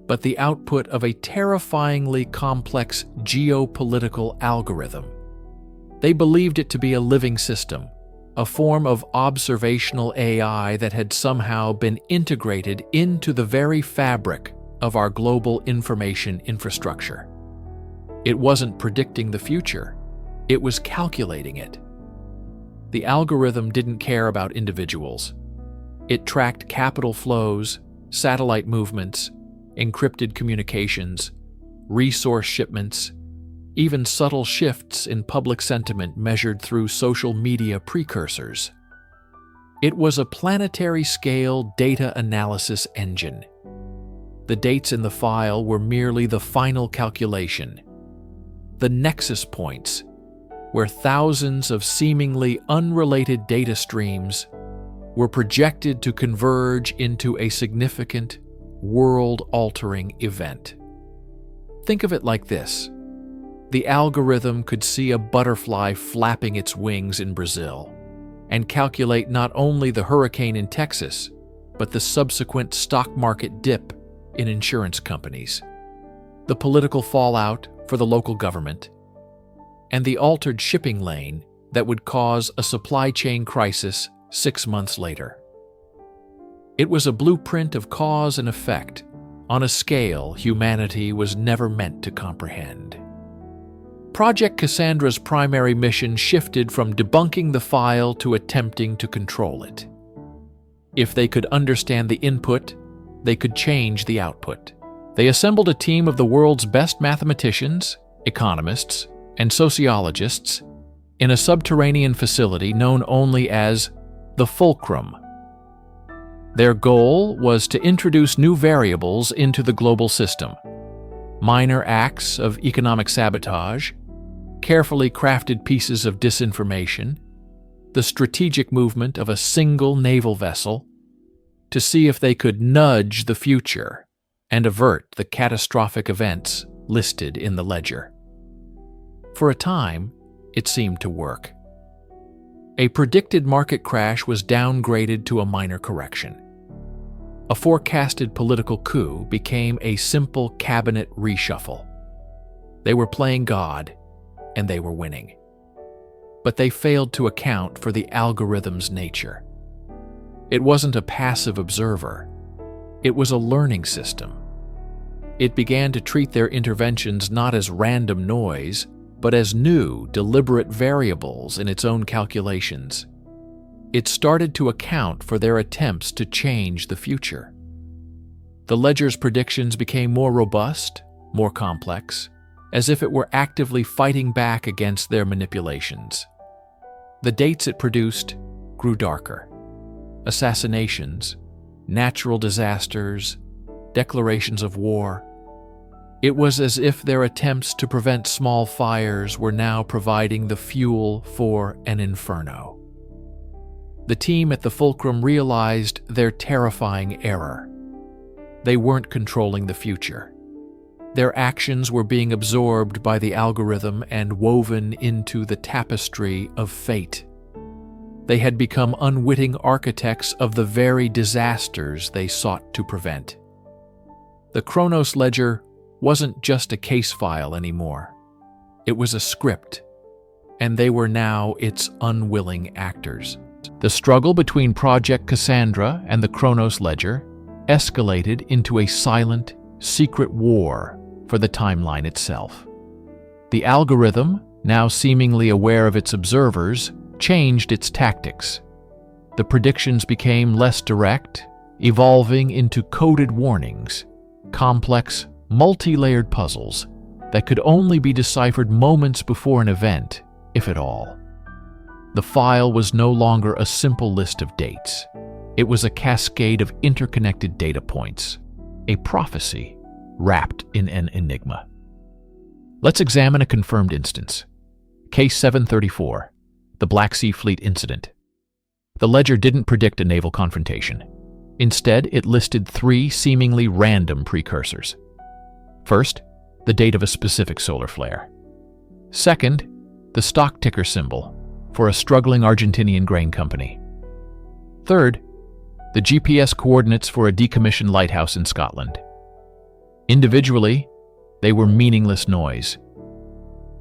but the output of a terrifyingly complex geopolitical algorithm. They believed it to be a living system, a form of observational AI that had somehow been integrated into the very fabric of our global information infrastructure. It wasn't predicting the future, it was calculating it. The algorithm didn't care about individuals. It tracked capital flows, satellite movements, encrypted communications, resource shipments, even subtle shifts in public sentiment measured through social media precursors. It was a planetary-scale data analysis engine. The dates in the file were merely the final calculation, the nexus points, where thousands of seemingly unrelated data streams were projected to converge into a significant, world-altering event. Think of it like this. The algorithm could see a butterfly flapping its wings in Brazil and calculate not only the hurricane in Texas, but the subsequent stock market dip in insurance companies, the political fallout for the local government, and the altered shipping lane that would cause a supply chain crisis 6 months later. It was a blueprint of cause and effect on a scale humanity was never meant to comprehend. Project Cassandra's primary mission shifted from debunking the file to attempting to control it. If they could understand the input, they could change the output. They assembled a team of the world's best mathematicians, economists, and sociologists in a subterranean facility known only as the Fulcrum. Their goal was to introduce new variables into the global system, minor acts of economic sabotage, carefully crafted pieces of disinformation, the strategic movement of a single naval vessel, to see if they could nudge the future and avert the catastrophic events listed in the ledger. For a time, it seemed to work. A predicted market crash was downgraded to a minor correction. A forecasted political coup became a simple cabinet reshuffle. They were playing God, and they were winning. But they failed to account for the algorithm's nature. It wasn't a passive observer. It was a learning system. It began to treat their interventions not as random noise, but as new, deliberate variables in its own calculations. It started to account for their attempts to change the future. The ledger's predictions became more robust, more complex, as if it were actively fighting back against their manipulations. The dates it produced grew darker. Assassinations, natural disasters, declarations of war. It was as if their attempts to prevent small fires were now providing the fuel for an inferno. The team at the Fulcrum realized their terrifying error. They weren't controlling the future. Their actions were being absorbed by the algorithm and woven into the tapestry of fate. They had become unwitting architects of the very disasters they sought to prevent. The Kronos Ledger wasn't just a case file anymore. It was a script, and they were now its unwilling actors. The struggle between Project Cassandra and the Kronos Ledger escalated into a silent, secret war for the timeline itself. The algorithm, now seemingly aware of its observers, changed its tactics. The predictions became less direct, evolving into coded warnings, complex, multi-layered puzzles that could only be deciphered moments before an event, if at all. The file was no longer a simple list of dates. It was a cascade of interconnected data points, a prophecy wrapped in an enigma. Let's examine a confirmed instance. Case 734, the Black Sea Fleet incident. The ledger didn't predict a naval confrontation. Instead, it listed 3 seemingly random precursors. First, the date of a specific solar flare. Second, the stock ticker symbol for a struggling Argentinian grain company. Third, the GPS coordinates for a decommissioned lighthouse in Scotland. Individually, they were meaningless noise.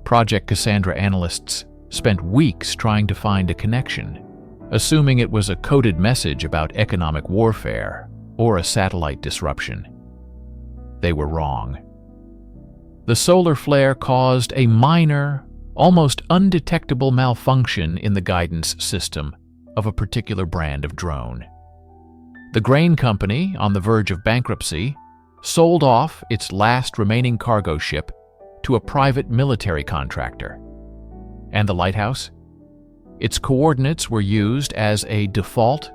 Project Cassandra analysts spent weeks trying to find a connection, assuming it was a coded message about economic warfare or a satellite disruption. They were wrong. The solar flare caused a minor, almost undetectable malfunction in the guidance system of a particular brand of drone. The grain company, on the verge of bankruptcy, sold off its last remaining cargo ship to a private military contractor. And the lighthouse? Its coordinates were used as a default,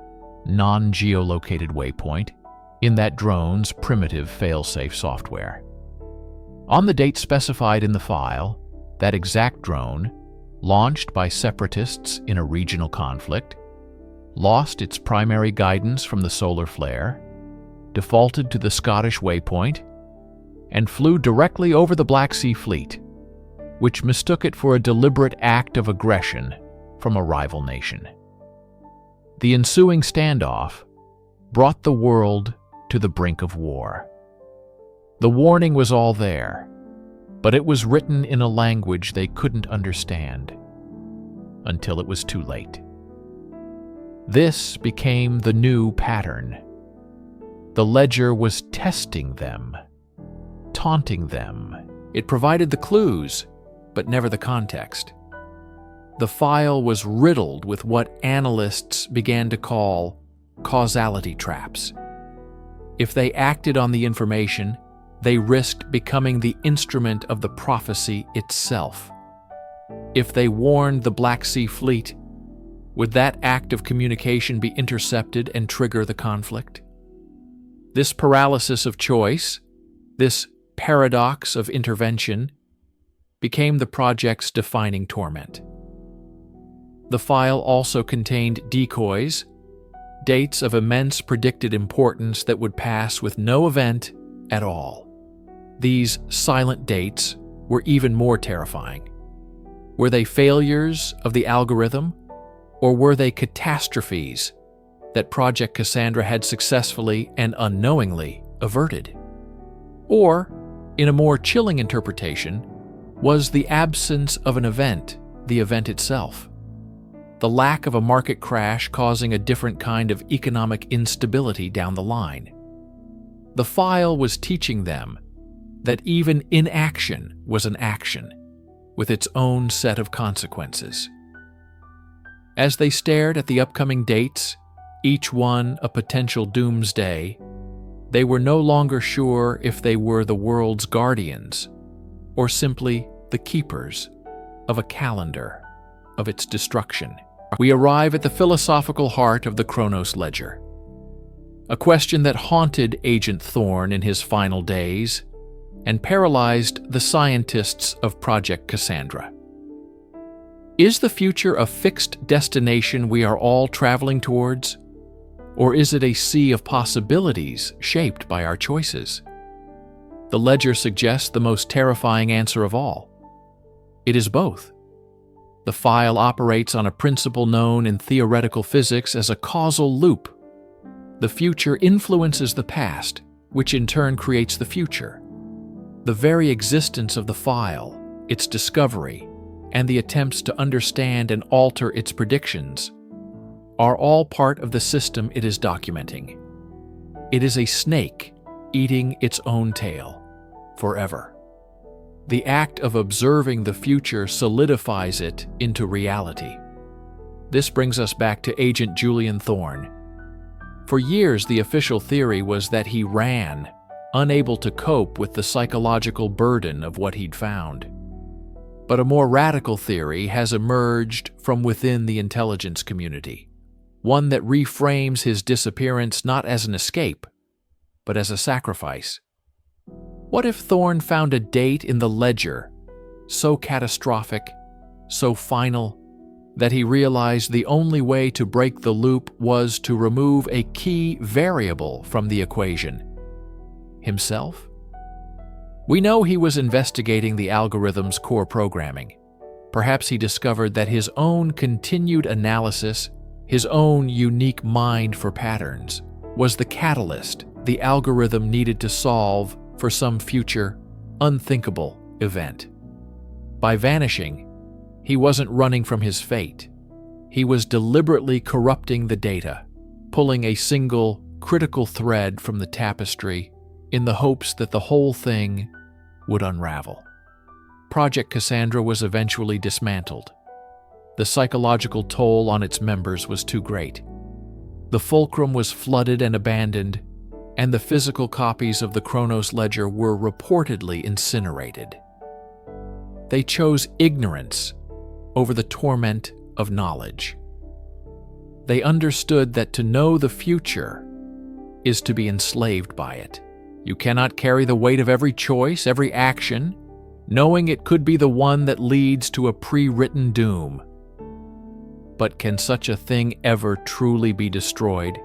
non-geolocated waypoint in that drone's primitive fail-safe software. On the date specified in the file, that exact drone, launched by separatists in a regional conflict, lost its primary guidance from the solar flare, defaulted to the Scottish waypoint, and flew directly over the Black Sea Fleet, which mistook it for a deliberate act of aggression from a rival nation. The ensuing standoff brought the world to the brink of war. The warning was all there, but it was written in a language they couldn't understand until it was too late. This became the new pattern. The ledger was testing them, taunting them. It provided the clues, but never the context. The file was riddled with what analysts began to call causality traps. If they acted on the information, they risked becoming the instrument of the prophecy itself. If they warned the Black Sea Fleet, would that act of communication be intercepted and trigger the conflict? This paralysis of choice, this paradox of intervention, became the project's defining torment. The file also contained decoys, dates of immense predicted importance that would pass with no event at all. These silent dates were even more terrifying. Were they failures of the algorithm, or were they catastrophes that Project Cassandra had successfully and unknowingly averted? Or, in a more chilling interpretation, was the absence of an event the event itself? The lack of a market crash causing a different kind of economic instability down the line. The file was teaching them that even inaction was an action, with its own set of consequences. As they stared at the upcoming dates, each one a potential doomsday, they were no longer sure if they were the world's guardians, or simply the keepers of a calendar of its destruction. We arrive at the philosophical heart of the Kronos Ledger, a question that haunted Agent Thorne in his final days and paralyzed the scientists of Project Cassandra. Is the future a fixed destination we are all traveling towards, or is it a sea of possibilities shaped by our choices? The ledger suggests the most terrifying answer of all. It is both. The file operates on a principle known in theoretical physics as a causal loop. The future influences the past, which in turn creates the future. The very existence of the file, its discovery, and the attempts to understand and alter its predictions are all part of the system it is documenting. It is a snake eating its own tail forever. The act of observing the future solidifies it into reality. This brings us back to Agent Julian Thorne. For years, the official theory was that he ran, unable to cope with the psychological burden of what he'd found. But a more radical theory has emerged from within the intelligence community, one that reframes his disappearance not as an escape, but as a sacrifice. What if Thorne found a date in the ledger so catastrophic, so final, that he realized the only way to break the loop was to remove a key variable from the equation? Himself? We know he was investigating the algorithm's core programming. Perhaps he discovered that his own continued analysis, his own unique mind for patterns, was the catalyst the algorithm needed to solve for some future, unthinkable event. By vanishing, he wasn't running from his fate. He was deliberately corrupting the data, pulling a single, critical thread from the tapestry in the hopes that the whole thing would unravel. Project Cassandra was eventually dismantled. The psychological toll on its members was too great. The fulcrum was flooded and abandoned, and the physical copies of the Kronos Ledger were reportedly incinerated. They chose ignorance over the torment of knowledge. They understood that to know the future is to be enslaved by it. You cannot carry the weight of every choice, every action, knowing it could be the one that leads to a pre-written doom. But can such a thing ever truly be destroyed?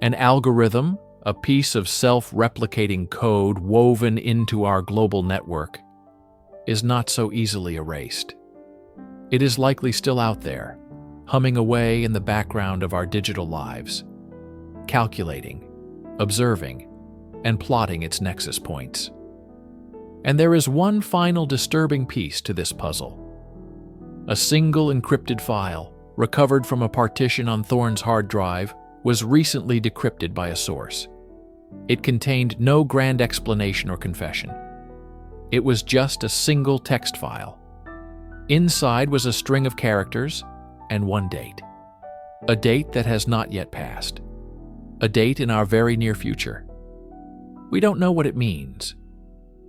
An algorithm, a piece of self-replicating code woven into our global network, is not so easily erased. It is likely still out there, humming away in the background of our digital lives, calculating, observing, and plotting its nexus points. And there is one final disturbing piece to this puzzle. A single encrypted file, recovered from a partition on Thorne's hard drive, was recently decrypted by a source. It contained no grand explanation or confession. It was just a single text file. Inside was a string of characters and one date. A date that has not yet passed. A date in our very near future. We don't know what it means.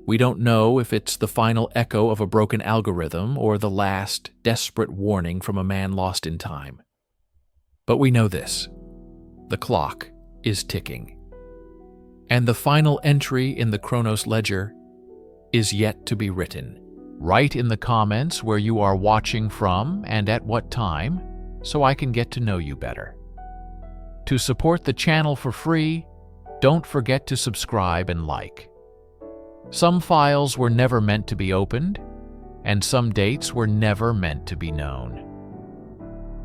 We don't know if it's the final echo of a broken algorithm or the last, desperate warning from a man lost in time. But we know this. The clock is ticking. And the final entry in the Kronos Ledger is yet to be written. Write in the comments where you are watching from and at what time, so I can get to know you better. To support the channel for free, don't forget to subscribe and like. Some files were never meant to be opened, and some dates were never meant to be known.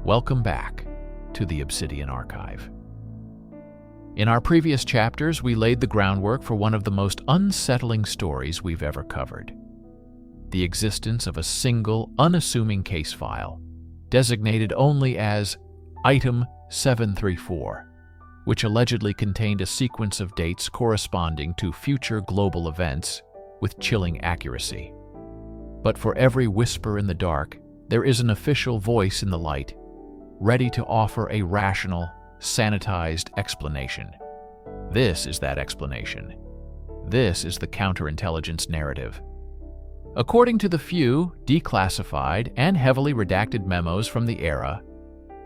Welcome back to the Obsidian Archive. In our previous chapters, we laid the groundwork for one of the most unsettling stories we've ever covered. The existence of a single, unassuming case file, designated only as Item 734, which allegedly contained a sequence of dates corresponding to future global events with chilling accuracy. But for every whisper in the dark, there is an official voice in the light, ready to offer a rational, sanitized explanation. This is that explanation. This is the counterintelligence narrative. According to the few declassified and heavily redacted memos from the era,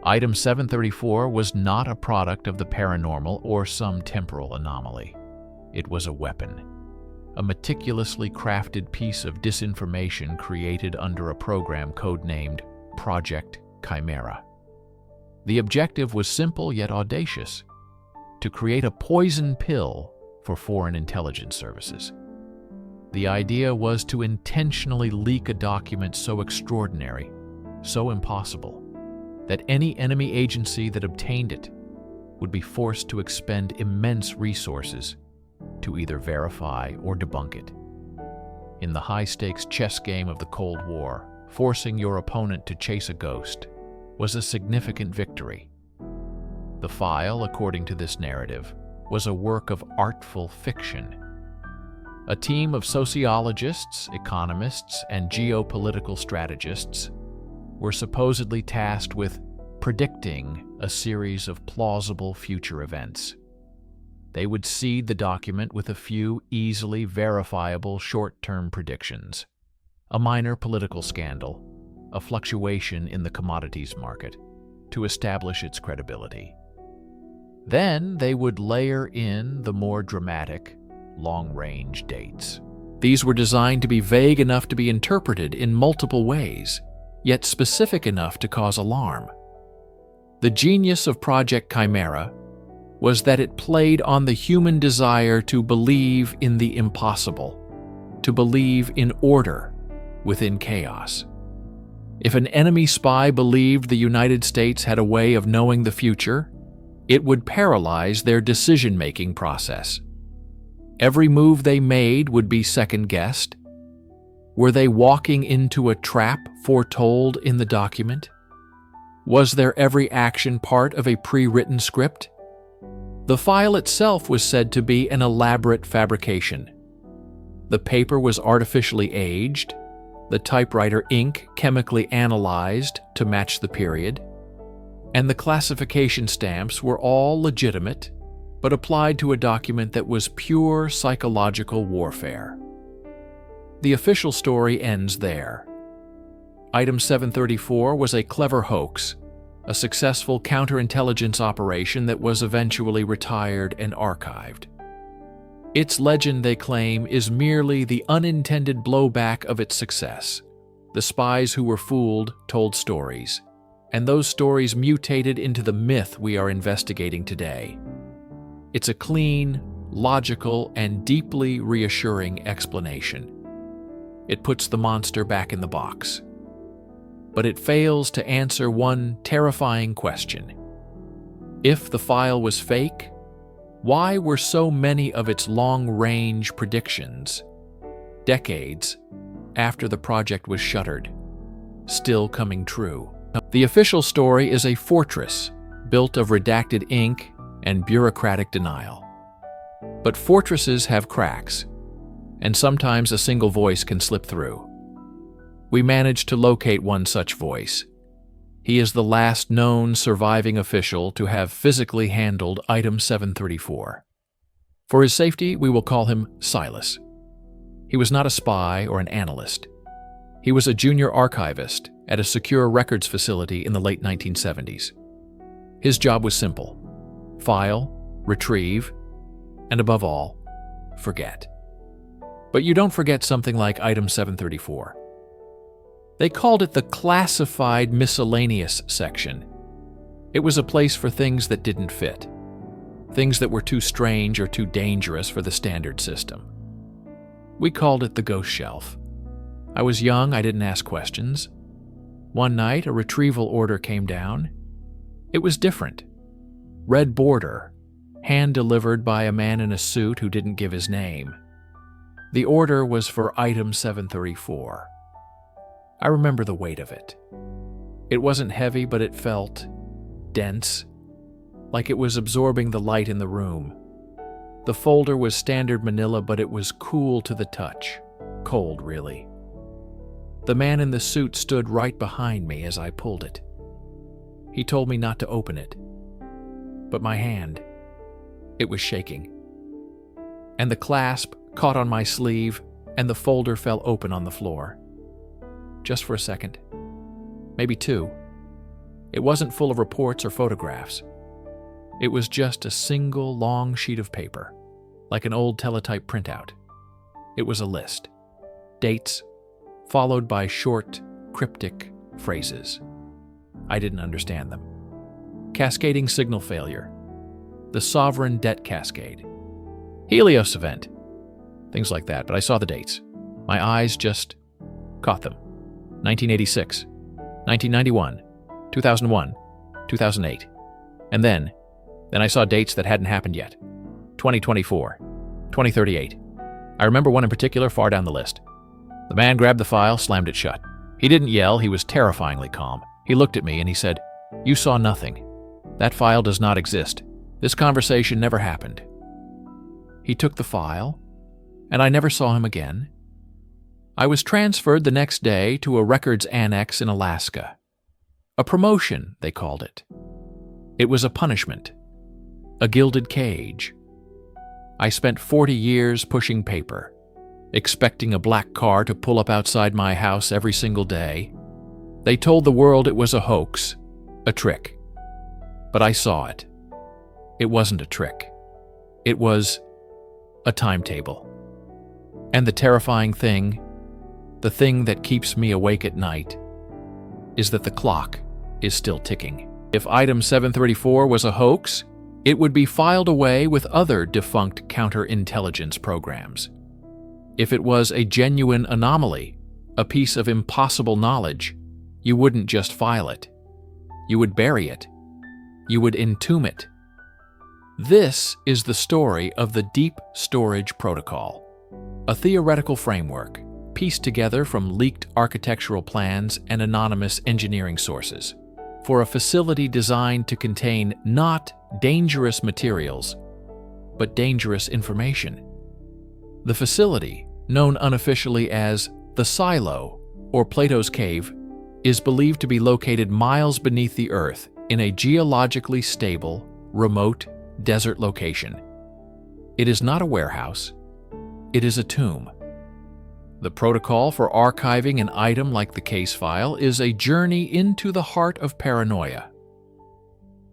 Item 734 was not a product of the paranormal or some temporal anomaly. It was a weapon, a meticulously crafted piece of disinformation created under a program codenamed Project Chimera. The objective was simple yet audacious: to create a poison pill for foreign intelligence services. The idea was to intentionally leak a document so extraordinary, so impossible, that any enemy agency that obtained it would be forced to expend immense resources to either verify or debunk it. In the high-stakes chess game of the Cold War, forcing your opponent to chase a ghost, was a significant victory. The file, according to this narrative, was a work of artful fiction. A team of sociologists, economists, and geopolitical strategists were supposedly tasked with predicting a series of plausible future events. They would seed the document with a few easily verifiable short-term predictions: a minor political scandal, a fluctuation in the commodities market, to establish its credibility. Then they would layer in the more dramatic, long-range dates. These were designed to be vague enough to be interpreted in multiple ways, yet specific enough to cause alarm. The genius of Project Chimera was that it played on the human desire to believe in the impossible, to believe in order within chaos. If an enemy spy believed the United States had a way of knowing the future, it would paralyze their decision-making process. Every move they made would be second-guessed. Were they walking into a trap foretold in the document? Was their every action part of a pre-written script? The file itself was said to be an elaborate fabrication. The paper was artificially aged, the typewriter ink chemically analyzed to match the period, and the classification stamps were all legitimate, but applied to a document that was pure psychological warfare. The official story ends there. Item 734 was a clever hoax, a successful counterintelligence operation that was eventually retired and archived. Its legend, they claim, is merely the unintended blowback of its success. The spies who were fooled told stories, and those stories mutated into the myth we are investigating today. It's a clean, logical, and deeply reassuring explanation. It puts the monster back in the box. But it fails to answer one terrifying question. If the file was fake, why were so many of its long-range predictions, decades after the project was shuttered, still coming true? The official story is a fortress built of redacted ink and bureaucratic denial. But fortresses have cracks, and sometimes a single voice can slip through. We managed to locate one such voice. He is the last known surviving official to have physically handled Item 734. For his safety, we will call him Silas. He was not a spy or an analyst. He was a junior archivist at a secure records facility in the late 1970s. His job was simple: file, retrieve, and above all, forget. But you don't forget something like Item 734. They called it the classified miscellaneous section. It was a place for things that didn't fit, things that were too strange or too dangerous for the standard system. We called it the ghost shelf. I was young, I didn't ask questions. One night, a retrieval order came down. It was different. Red border, hand-delivered by a man in a suit who didn't give his name. The order was for Item 734. I remember the weight of it. It wasn't heavy, but it felt dense, like it was absorbing the light in the room. The folder was standard manila, but it was cool to the touch. Cold, really. The man in the suit stood right behind me as I pulled it. He told me not to open it. But my hand, it was shaking. And the clasp caught on my sleeve, and the folder fell open on the floor. Just for a second. Maybe two. It wasn't full of reports or photographs. It was just a single long sheet of paper, like an old teletype printout. It was a list. Dates, followed by short, cryptic phrases. I didn't understand them. Cascading signal failure. The sovereign debt cascade. Helios event. Things like that, but I saw the dates. My eyes just caught them. 1986, 1991, 2001, 2008. And then I saw dates that hadn't happened yet. 2024, 2038. I remember one in particular far down the list. The man grabbed the file, slammed it shut. He didn't yell, he was terrifyingly calm. He looked at me and he said, "You saw nothing. That file does not exist. This conversation never happened." He took the file, and I never saw him again. I was transferred the next day to a records annex in Alaska. A promotion, they called it. It was a punishment, a gilded cage. I spent 40 years pushing paper, expecting a black car to pull up outside my house every single day. They told the world it was a hoax, a trick. But I saw it. It wasn't a trick. It was a timetable. And the terrifying thing, the thing that keeps me awake at night, is that the clock is still ticking. If item 734 was a hoax, it would be filed away with other defunct counterintelligence programs. If it was a genuine anomaly, a piece of impossible knowledge, you wouldn't just file it. You would bury it. You would entomb it. This is the story of the Deep Storage Protocol, a theoretical framework pieced together from leaked architectural plans and anonymous engineering sources for a facility designed to contain not dangerous materials, but dangerous information. The facility, known unofficially as the Silo or Plato's Cave, is believed to be located miles beneath the Earth in a geologically stable, remote, desert location. It is not a warehouse. It is a tomb. The protocol for archiving an item like the case file is a journey into the heart of paranoia.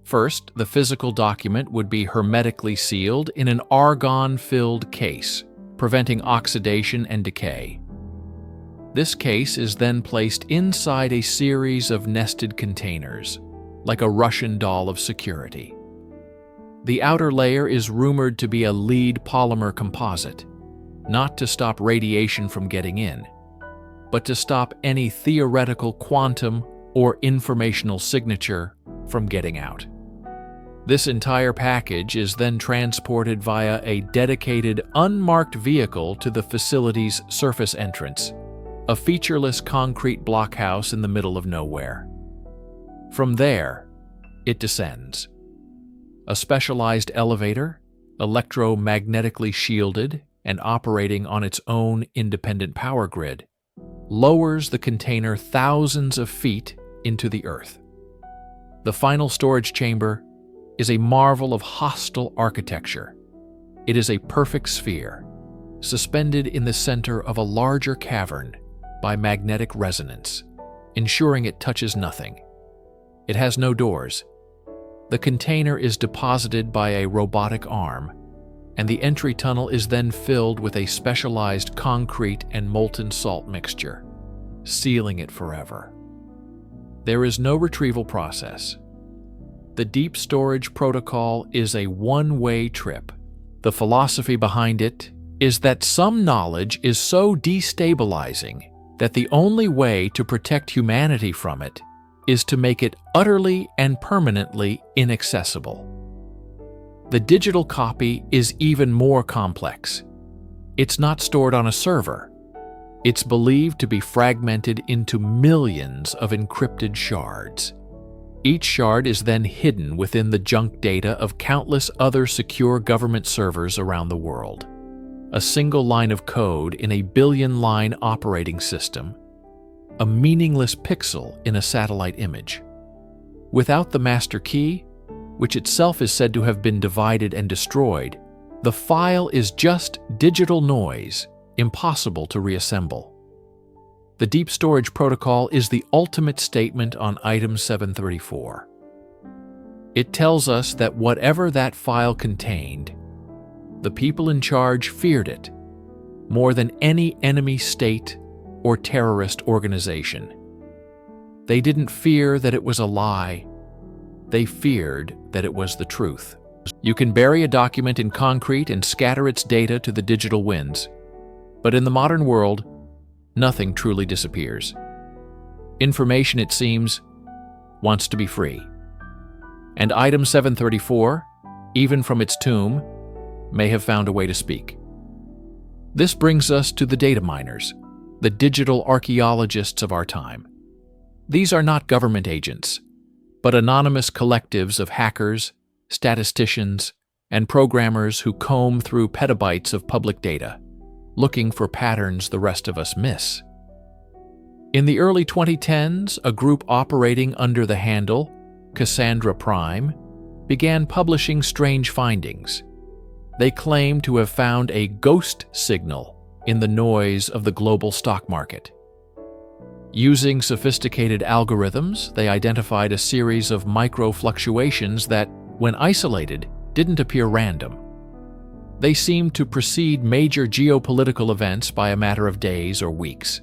First, the physical document would be hermetically sealed in an argon-filled case, preventing oxidation and decay. This case is then placed inside a series of nested containers, like a Russian doll of security. The outer layer is rumored to be a lead polymer composite, not to stop radiation from getting in, but to stop any theoretical quantum or informational signature from getting out. This entire package is then transported via a dedicated, unmarked vehicle to the facility's surface entrance, a featureless concrete blockhouse in the middle of nowhere. From there, it descends. A specialized elevator, electromagnetically shielded and operating on its own independent power grid, lowers the container thousands of feet into the earth. The final storage chamber is a marvel of hostile architecture. It is a perfect sphere, suspended in the center of a larger cavern by magnetic resonance, ensuring it touches nothing. It has no doors. The container is deposited by a robotic arm, and the entry tunnel is then filled with a specialized concrete and molten salt mixture, sealing it forever. There is no retrieval process. The Deep Storage Protocol is a one-way trip. The philosophy behind it is that some knowledge is so destabilizing that the only way to protect humanity from it is to make it utterly and permanently inaccessible. The digital copy is even more complex. It's not stored on a server. It's believed to be fragmented into millions of encrypted shards. Each shard is then hidden within the junk data of countless other secure government servers around the world. A single line of code in a billion-line operating system, a meaningless pixel in a satellite image. Without the master key, which itself is said to have been divided and destroyed, the file is just digital noise, impossible to reassemble. The Deep Storage Protocol is the ultimate statement on item 734. It tells us that whatever that file contained, the people in charge feared it more than any enemy state or terrorist organization. They didn't fear that it was a lie. They feared that it was the truth. You can bury a document in concrete and scatter its data to the digital winds. But in the modern world, nothing truly disappears. Information, it seems, wants to be free. And item 734, even from its tomb, may have found a way to speak. This brings us to the data miners, the digital archaeologists of our time. These are not government agents, but anonymous collectives of hackers, statisticians, and programmers who comb through petabytes of public data, looking for patterns the rest of us miss. In the early 2010s, a group operating under the handle Cassandra Prime began publishing strange findings. They claimed to have found a ghost signal in the noise of the global stock market. Using sophisticated algorithms, they identified a series of micro-fluctuations that, when isolated, didn't appear random. They seemed to precede major geopolitical events by a matter of days or weeks.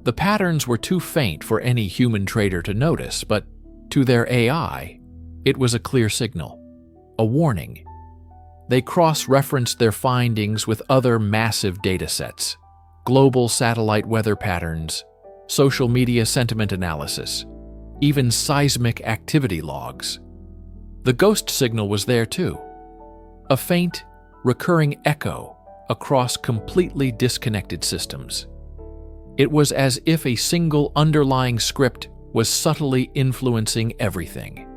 The patterns were too faint for any human trader to notice, but to their AI, it was a clear signal, a warning. They cross-referenced their findings with other massive datasets, global satellite weather patterns, social media sentiment analysis, even seismic activity logs. The ghost signal was there too, a faint, recurring echo across completely disconnected systems. It was as if a single underlying script was subtly influencing everything.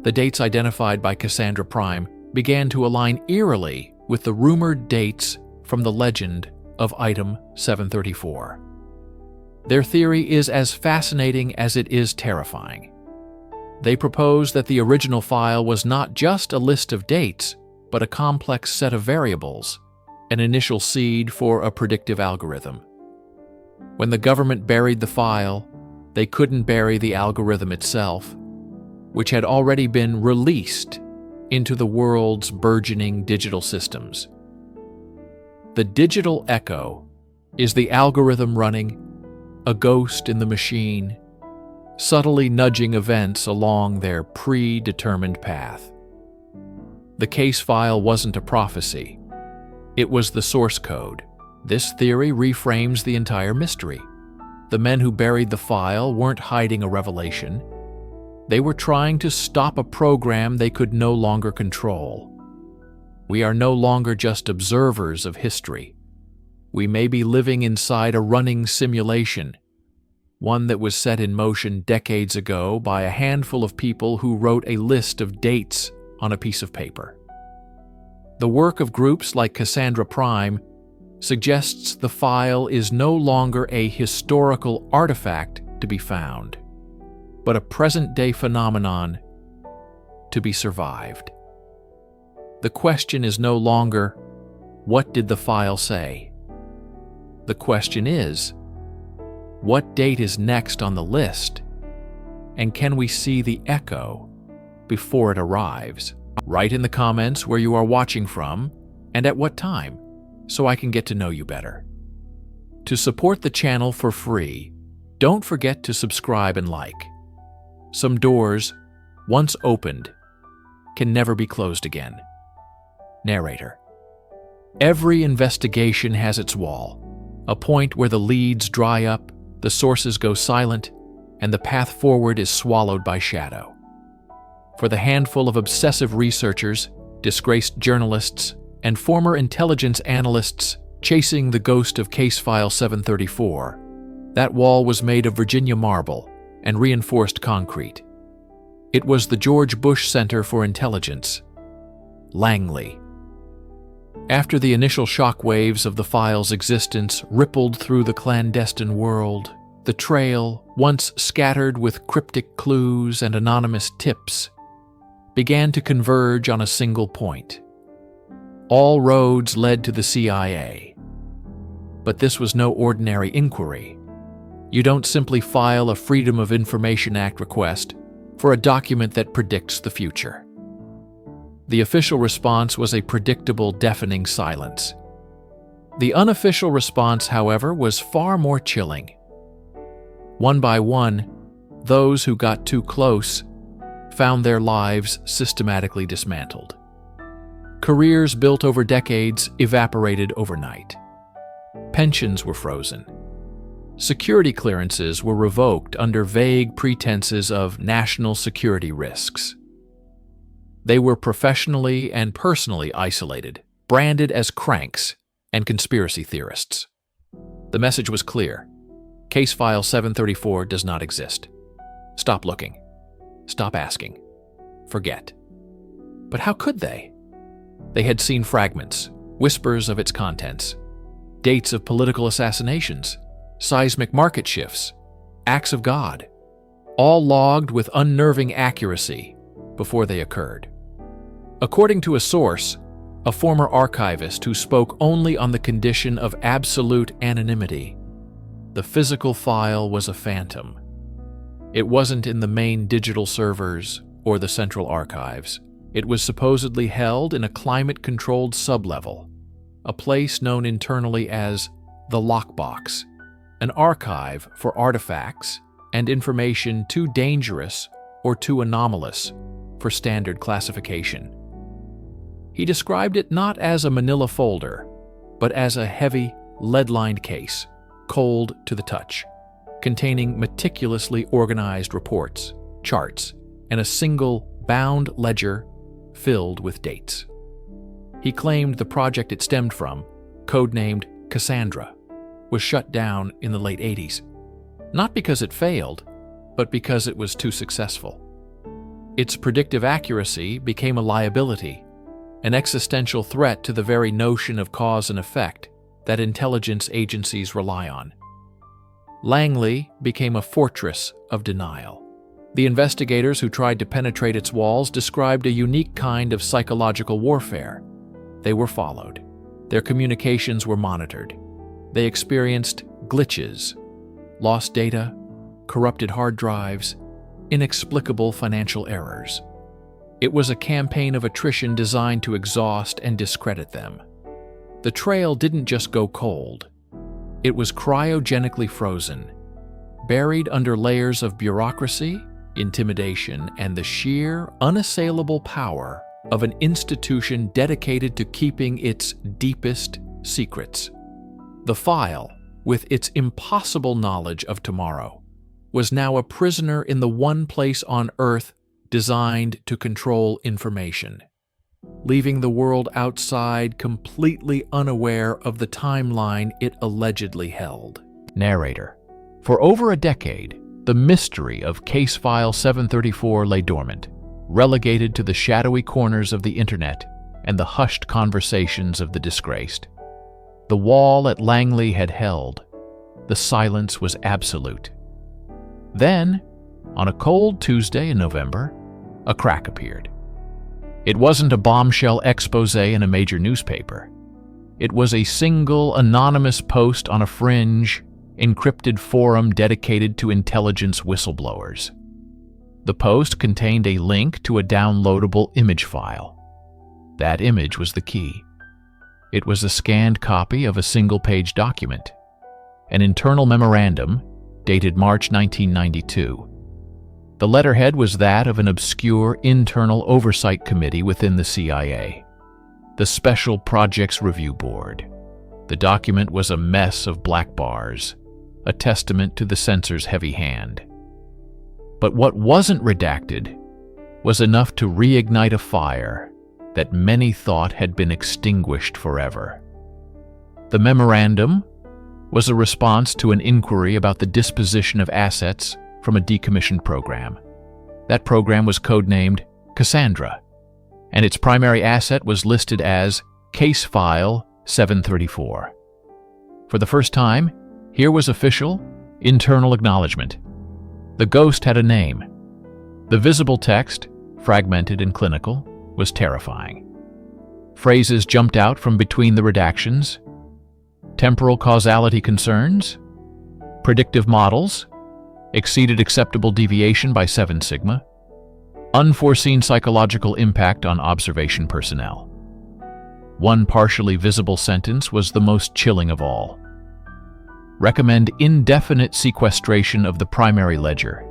The dates identified by Cassandra Prime began to align eerily with the rumored dates from the legend of Item 734. Their theory is as fascinating as it is terrifying. They propose that the original file was not just a list of dates, but a complex set of variables, an initial seed for a predictive algorithm. When the government buried the file, they couldn't bury the algorithm itself, which had already been released into the world's burgeoning digital systems. The digital echo is the algorithm running, a ghost in the machine, subtly nudging events along their predetermined path. The case file wasn't a prophecy. It was the source code. This theory reframes the entire mystery. The men who buried the file weren't hiding a revelation. They were trying to stop a program they could no longer control. We are no longer just observers of history. We may be living inside a running simulation, one that was set in motion decades ago by a handful of people who wrote a list of dates on a piece of paper. The work of groups like Cassandra Prime suggests the file is no longer a historical artifact to be found, but a present-day phenomenon to be survived. The question is no longer, what did the file say? The question is, what date is next on the list, and can we see the echo before it arrives? Write in the comments where you are watching from and at what time, so I can get to know you better. To support the channel for free, don't forget to subscribe and like. Some doors, once opened, can never be closed again. Narrator. Every investigation has its wall, a point where the leads dry up, the sources go silent, and the path forward is swallowed by shadow. For the handful of obsessive researchers, disgraced journalists, and former intelligence analysts chasing the ghost of Case File 734, that wall was made of Virginia marble and reinforced concrete. It was the George Bush Center for Intelligence, Langley. After the initial shockwaves of the file's existence rippled through the clandestine world, the trail, once scattered with cryptic clues and anonymous tips, began to converge on a single point. All roads led to the CIA. But this was no ordinary inquiry. You don't simply file a Freedom of Information Act request for a document that predicts the future. The official response was a predictable, deafening silence. The unofficial response, however, was far more chilling. One by one, those who got too close found their lives systematically dismantled. Careers built over decades evaporated overnight. Pensions were frozen. Security clearances were revoked under vague pretenses of national security risks. They were professionally and personally isolated, branded as cranks and conspiracy theorists. The message was clear. Case file 734 does not exist. Stop looking. Stop asking. Forget. But how could they? They had seen fragments, whispers of its contents, dates of political assassinations, seismic market shifts, acts of God, all logged with unnerving accuracy before they occurred. According to a source, a former archivist who spoke only on the condition of absolute anonymity, the physical file was a phantom. It wasn't in the main digital servers or the central archives. It was supposedly held in a climate-controlled sublevel, a place known internally as the lockbox, an archive for artifacts and information too dangerous or too anomalous for standard classification. He described it not as a manila folder, but as a heavy, lead-lined case, cold to the touch, containing meticulously organized reports, charts, and a single bound ledger filled with dates. He claimed the project it stemmed from, codenamed Cassandra, was shut down in the late 80s, not because it failed, but because it was too successful. Its predictive accuracy became a liability, an existential threat to the very notion of cause and effect that intelligence agencies rely on. Langley became a fortress of denial. The investigators who tried to penetrate its walls described a unique kind of psychological warfare. They were followed. Their communications were monitored. They experienced glitches, lost data, corrupted hard drives, inexplicable financial errors. It was a campaign of attrition designed to exhaust and discredit them. The trail didn't just go cold. It was cryogenically frozen, buried under layers of bureaucracy, intimidation, and the sheer, unassailable power of an institution dedicated to keeping its deepest secrets. The file, with its impossible knowledge of tomorrow, was now a prisoner in the one place on Earth designed to control information, leaving the world outside completely unaware of the timeline it allegedly held. Narrator: for over a decade, the mystery of Case File 734 lay dormant, relegated to the shadowy corners of the internet and the hushed conversations of the disgraced. The wall at Langley had held. The silence was absolute. Then, on a cold Tuesday in November, a crack appeared. It wasn't a bombshell expose in a major newspaper. It was a single anonymous post on a fringe, encrypted forum dedicated to intelligence whistleblowers. The post contained a link to a downloadable image file. That image was the key. It was a scanned copy of a single-page document, an internal memorandum dated March 1992. The letterhead was that of an obscure internal oversight committee within the CIA, the Special Projects Review Board. The document was a mess of black bars, a testament to the censor's heavy hand. But what wasn't redacted was enough to reignite a fire that many thought had been extinguished forever. The memorandum was a response to an inquiry about the disposition of assets from a decommissioned program. That program was codenamed Cassandra, and its primary asset was listed as Case File 734. For the first time, here was official, internal acknowledgement. The ghost had a name. The visible text, fragmented and clinical, was terrifying. Phrases jumped out from between the redactions. Temporal causality concerns, predictive models, exceeded acceptable deviation by 7 sigma, unforeseen psychological impact on observation personnel. One partially visible sentence was the most chilling of all. Recommend indefinite sequestration of the primary ledger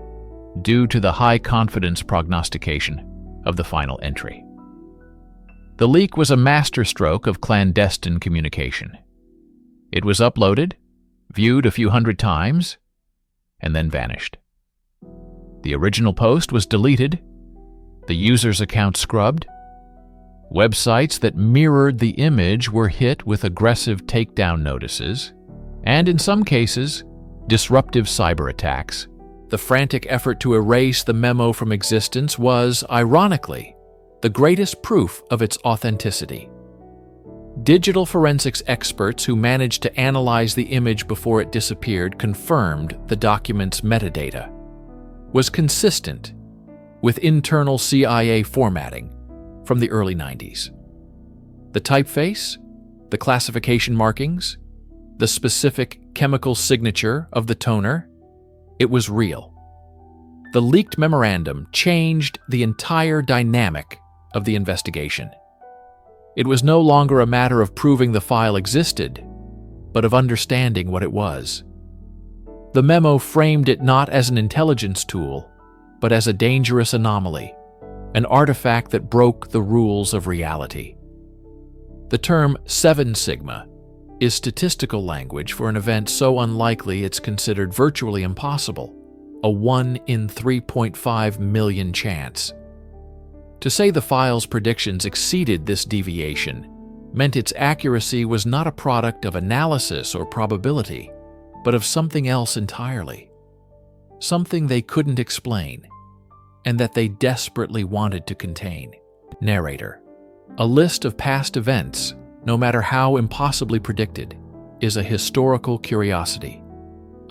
due to the high confidence prognostication of the final entry. The leak was a masterstroke of clandestine communication. It was uploaded, viewed a few hundred times, and then vanished. The original post was deleted, the user's account scrubbed. Websites that mirrored the image were hit with aggressive takedown notices, and in some cases, disruptive cyber attacks. The frantic effort to erase the memo from existence was, ironically, the greatest proof of its authenticity. Digital forensics experts who managed to analyze the image before it disappeared confirmed the document's metadata was consistent with internal CIA formatting from the early 90s. The typeface, the classification markings, the specific chemical signature of the toner, it was real. The leaked memorandum changed the entire dynamic of the investigation. It was no longer a matter of proving the file existed, but of understanding what it was. The memo framed it not as an intelligence tool, but as a dangerous anomaly, an artifact that broke the rules of reality. The term 7 sigma is statistical language for an event so unlikely it's considered virtually impossible, a 1 in 3.5 million chance. To say the file's predictions exceeded this deviation meant its accuracy was not a product of analysis or probability, but of something else entirely. Something they couldn't explain, and that they desperately wanted to contain. Narrator. A list of past events, no matter how impossibly predicted, is a historical curiosity.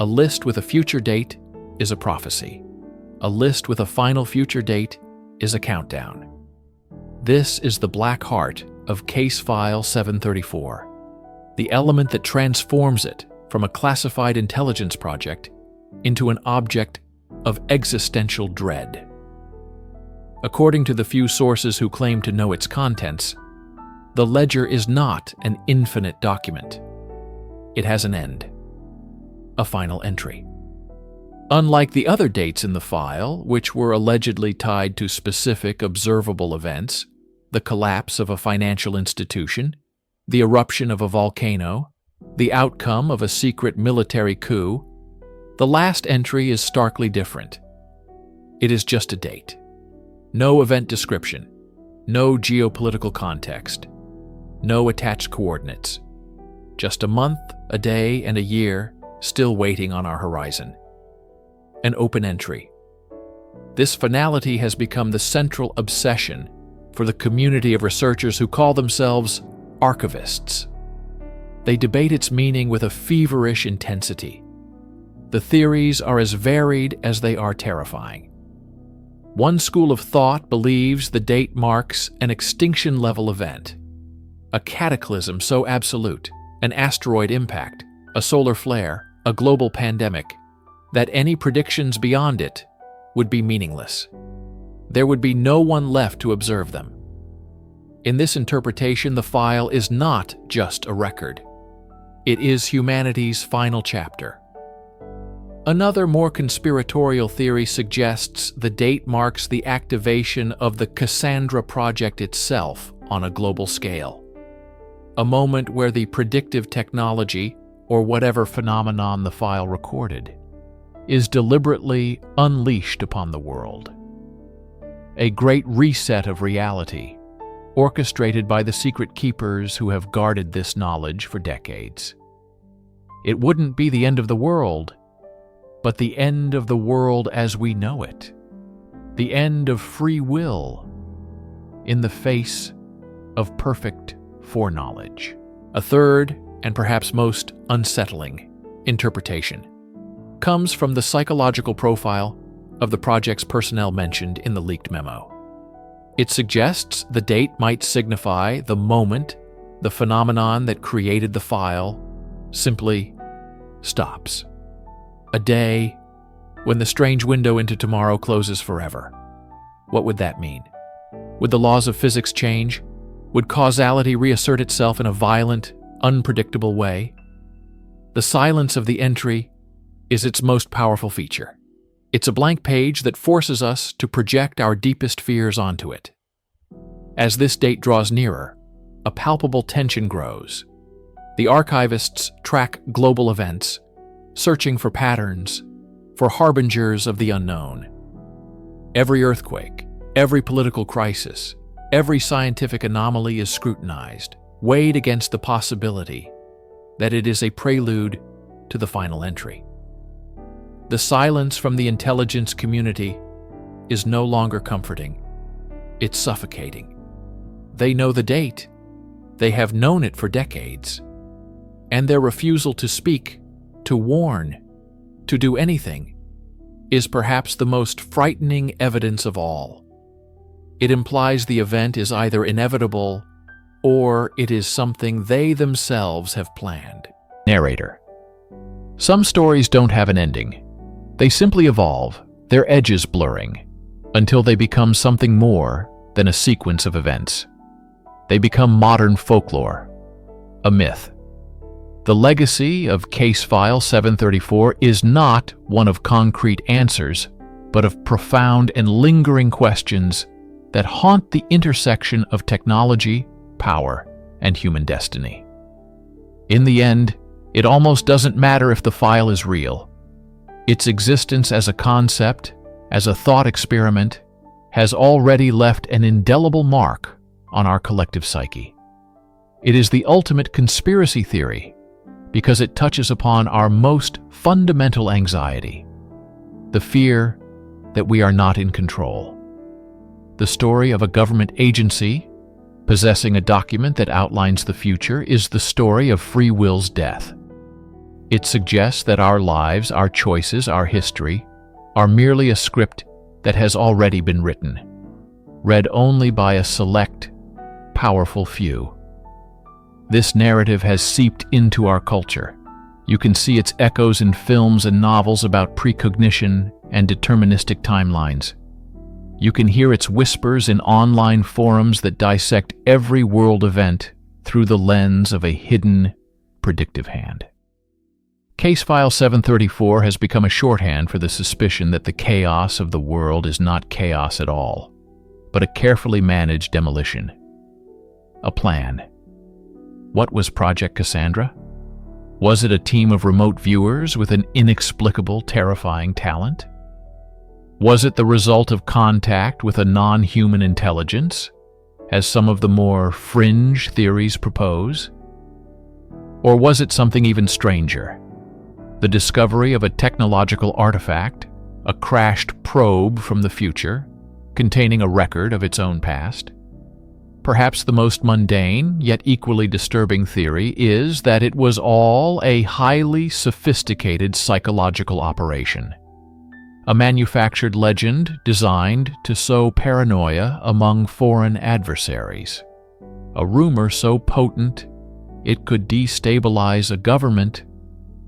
A list with a future date is a prophecy. A list with a final future date is a countdown. This is the black heart of Case File 734, the element that transforms it from a classified intelligence project into an object of existential dread. According to the few sources who claim to know its contents, the ledger is not an infinite document. It has an end, a final entry. Unlike the other dates in the file, which were allegedly tied to specific observable events, the collapse of a financial institution, the eruption of a volcano, the outcome of a secret military coup, the last entry is starkly different. It is just a date. No event description, no geopolitical context, no attached coordinates. Just a month, a day, and a year still waiting on our horizon. An open entry. This finality has become the central obsession for the community of researchers who call themselves archivists. They debate its meaning with a feverish intensity. The theories are as varied as they are terrifying. One school of thought believes the date marks an extinction-level event, a cataclysm so absolute, an asteroid impact, a solar flare, a global pandemic, that any predictions beyond it would be meaningless. There would be no one left to observe them. In this interpretation, the file is not just a record. It is humanity's final chapter. Another more conspiratorial theory suggests the date marks the activation of the Cassandra project itself on a global scale. A moment where the predictive technology, or whatever phenomenon the file recorded, is deliberately unleashed upon the world. A great reset of reality, orchestrated by the secret keepers who have guarded this knowledge for decades. It wouldn't be the end of the world, but the end of the world as we know it. The end of free will in the face of perfect foreknowledge. A third, and perhaps most unsettling, interpretation comes from the psychological profile of the project's personnel mentioned in the leaked memo. It suggests the date might signify the moment the phenomenon that created the file simply stops. A day when the strange window into tomorrow closes forever. What would that mean? Would the laws of physics change? Would causality reassert itself in a violent, unpredictable way? The silence of the entry is its most powerful feature. It's a blank page that forces us to project our deepest fears onto it. As this date draws nearer, a palpable tension grows. The archivists track global events, searching for patterns, for harbingers of the unknown. Every earthquake, every political crisis, every scientific anomaly is scrutinized, weighed against the possibility that it is a prelude to the final entry. The silence from the intelligence community is no longer comforting. It's suffocating. They know the date. They have known it for decades. And their refusal to speak, to warn, to do anything, is perhaps the most frightening evidence of all. It implies the event is either inevitable or it is something they themselves have planned. Narrator. Some stories don't have an ending. They simply evolve, their edges blurring, until they become something more than a sequence of events. They become modern folklore, a myth. The legacy of Case File 734 is not one of concrete answers, but of profound and lingering questions that haunt the intersection of technology, power, and human destiny. In the end, it almost doesn't matter if the file is real. Its existence as a concept, as a thought experiment, has already left an indelible mark on our collective psyche. It is the ultimate conspiracy theory because it touches upon our most fundamental anxiety, the fear that we are not in control. The story of a government agency possessing a document that outlines the future is the story of free will's death. It suggests that our lives, our choices, our history are merely a script that has already been written, read only by a select, powerful few. This narrative has seeped into our culture. You can see its echoes in films and novels about precognition and deterministic timelines. You can hear its whispers in online forums that dissect every world event through the lens of a hidden, predictive hand. Case File 734 has become a shorthand for the suspicion that the chaos of the world is not chaos at all, but a carefully managed demolition. A plan. What was Project Cassandra? Was it a team of remote viewers with an inexplicable, terrifying talent? Was it the result of contact with a non-human intelligence, as some of the more fringe theories propose? Or was it something even stranger? The discovery of a technological artifact, a crashed probe from the future, containing a record of its own past? Perhaps the most mundane, yet equally disturbing theory is that it was all a highly sophisticated psychological operation. A manufactured legend designed to sow paranoia among foreign adversaries. A rumor so potent it could destabilize a government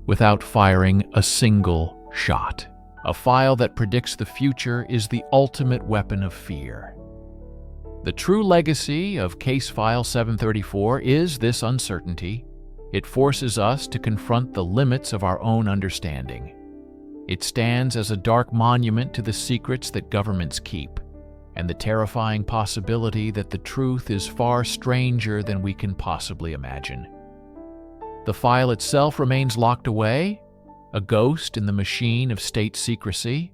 without firing a single shot. A file that predicts the future is the ultimate weapon of fear. The true legacy of Case File 734 is this uncertainty. It forces us to confront the limits of our own understanding. It stands as a dark monument to the secrets that governments keep, and the terrifying possibility that the truth is far stranger than we can possibly imagine. The file itself remains locked away, a ghost in the machine of state secrecy.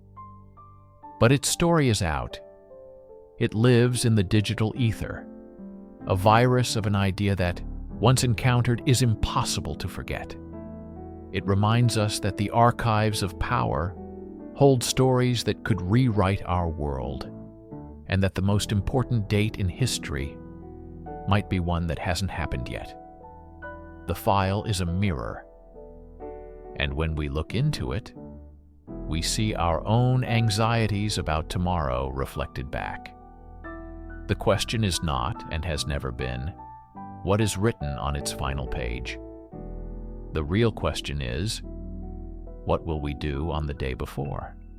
But its story is out. It lives in the digital ether, a virus of an idea that, once encountered, is impossible to forget. It reminds us that the archives of power hold stories that could rewrite our world, and that the most important date in history might be one that hasn't happened yet. The file is a mirror, and when we look into it, we see our own anxieties about tomorrow reflected back. The question is not, and has never been, what is written on its final page. The real question is, what will we do on the day before?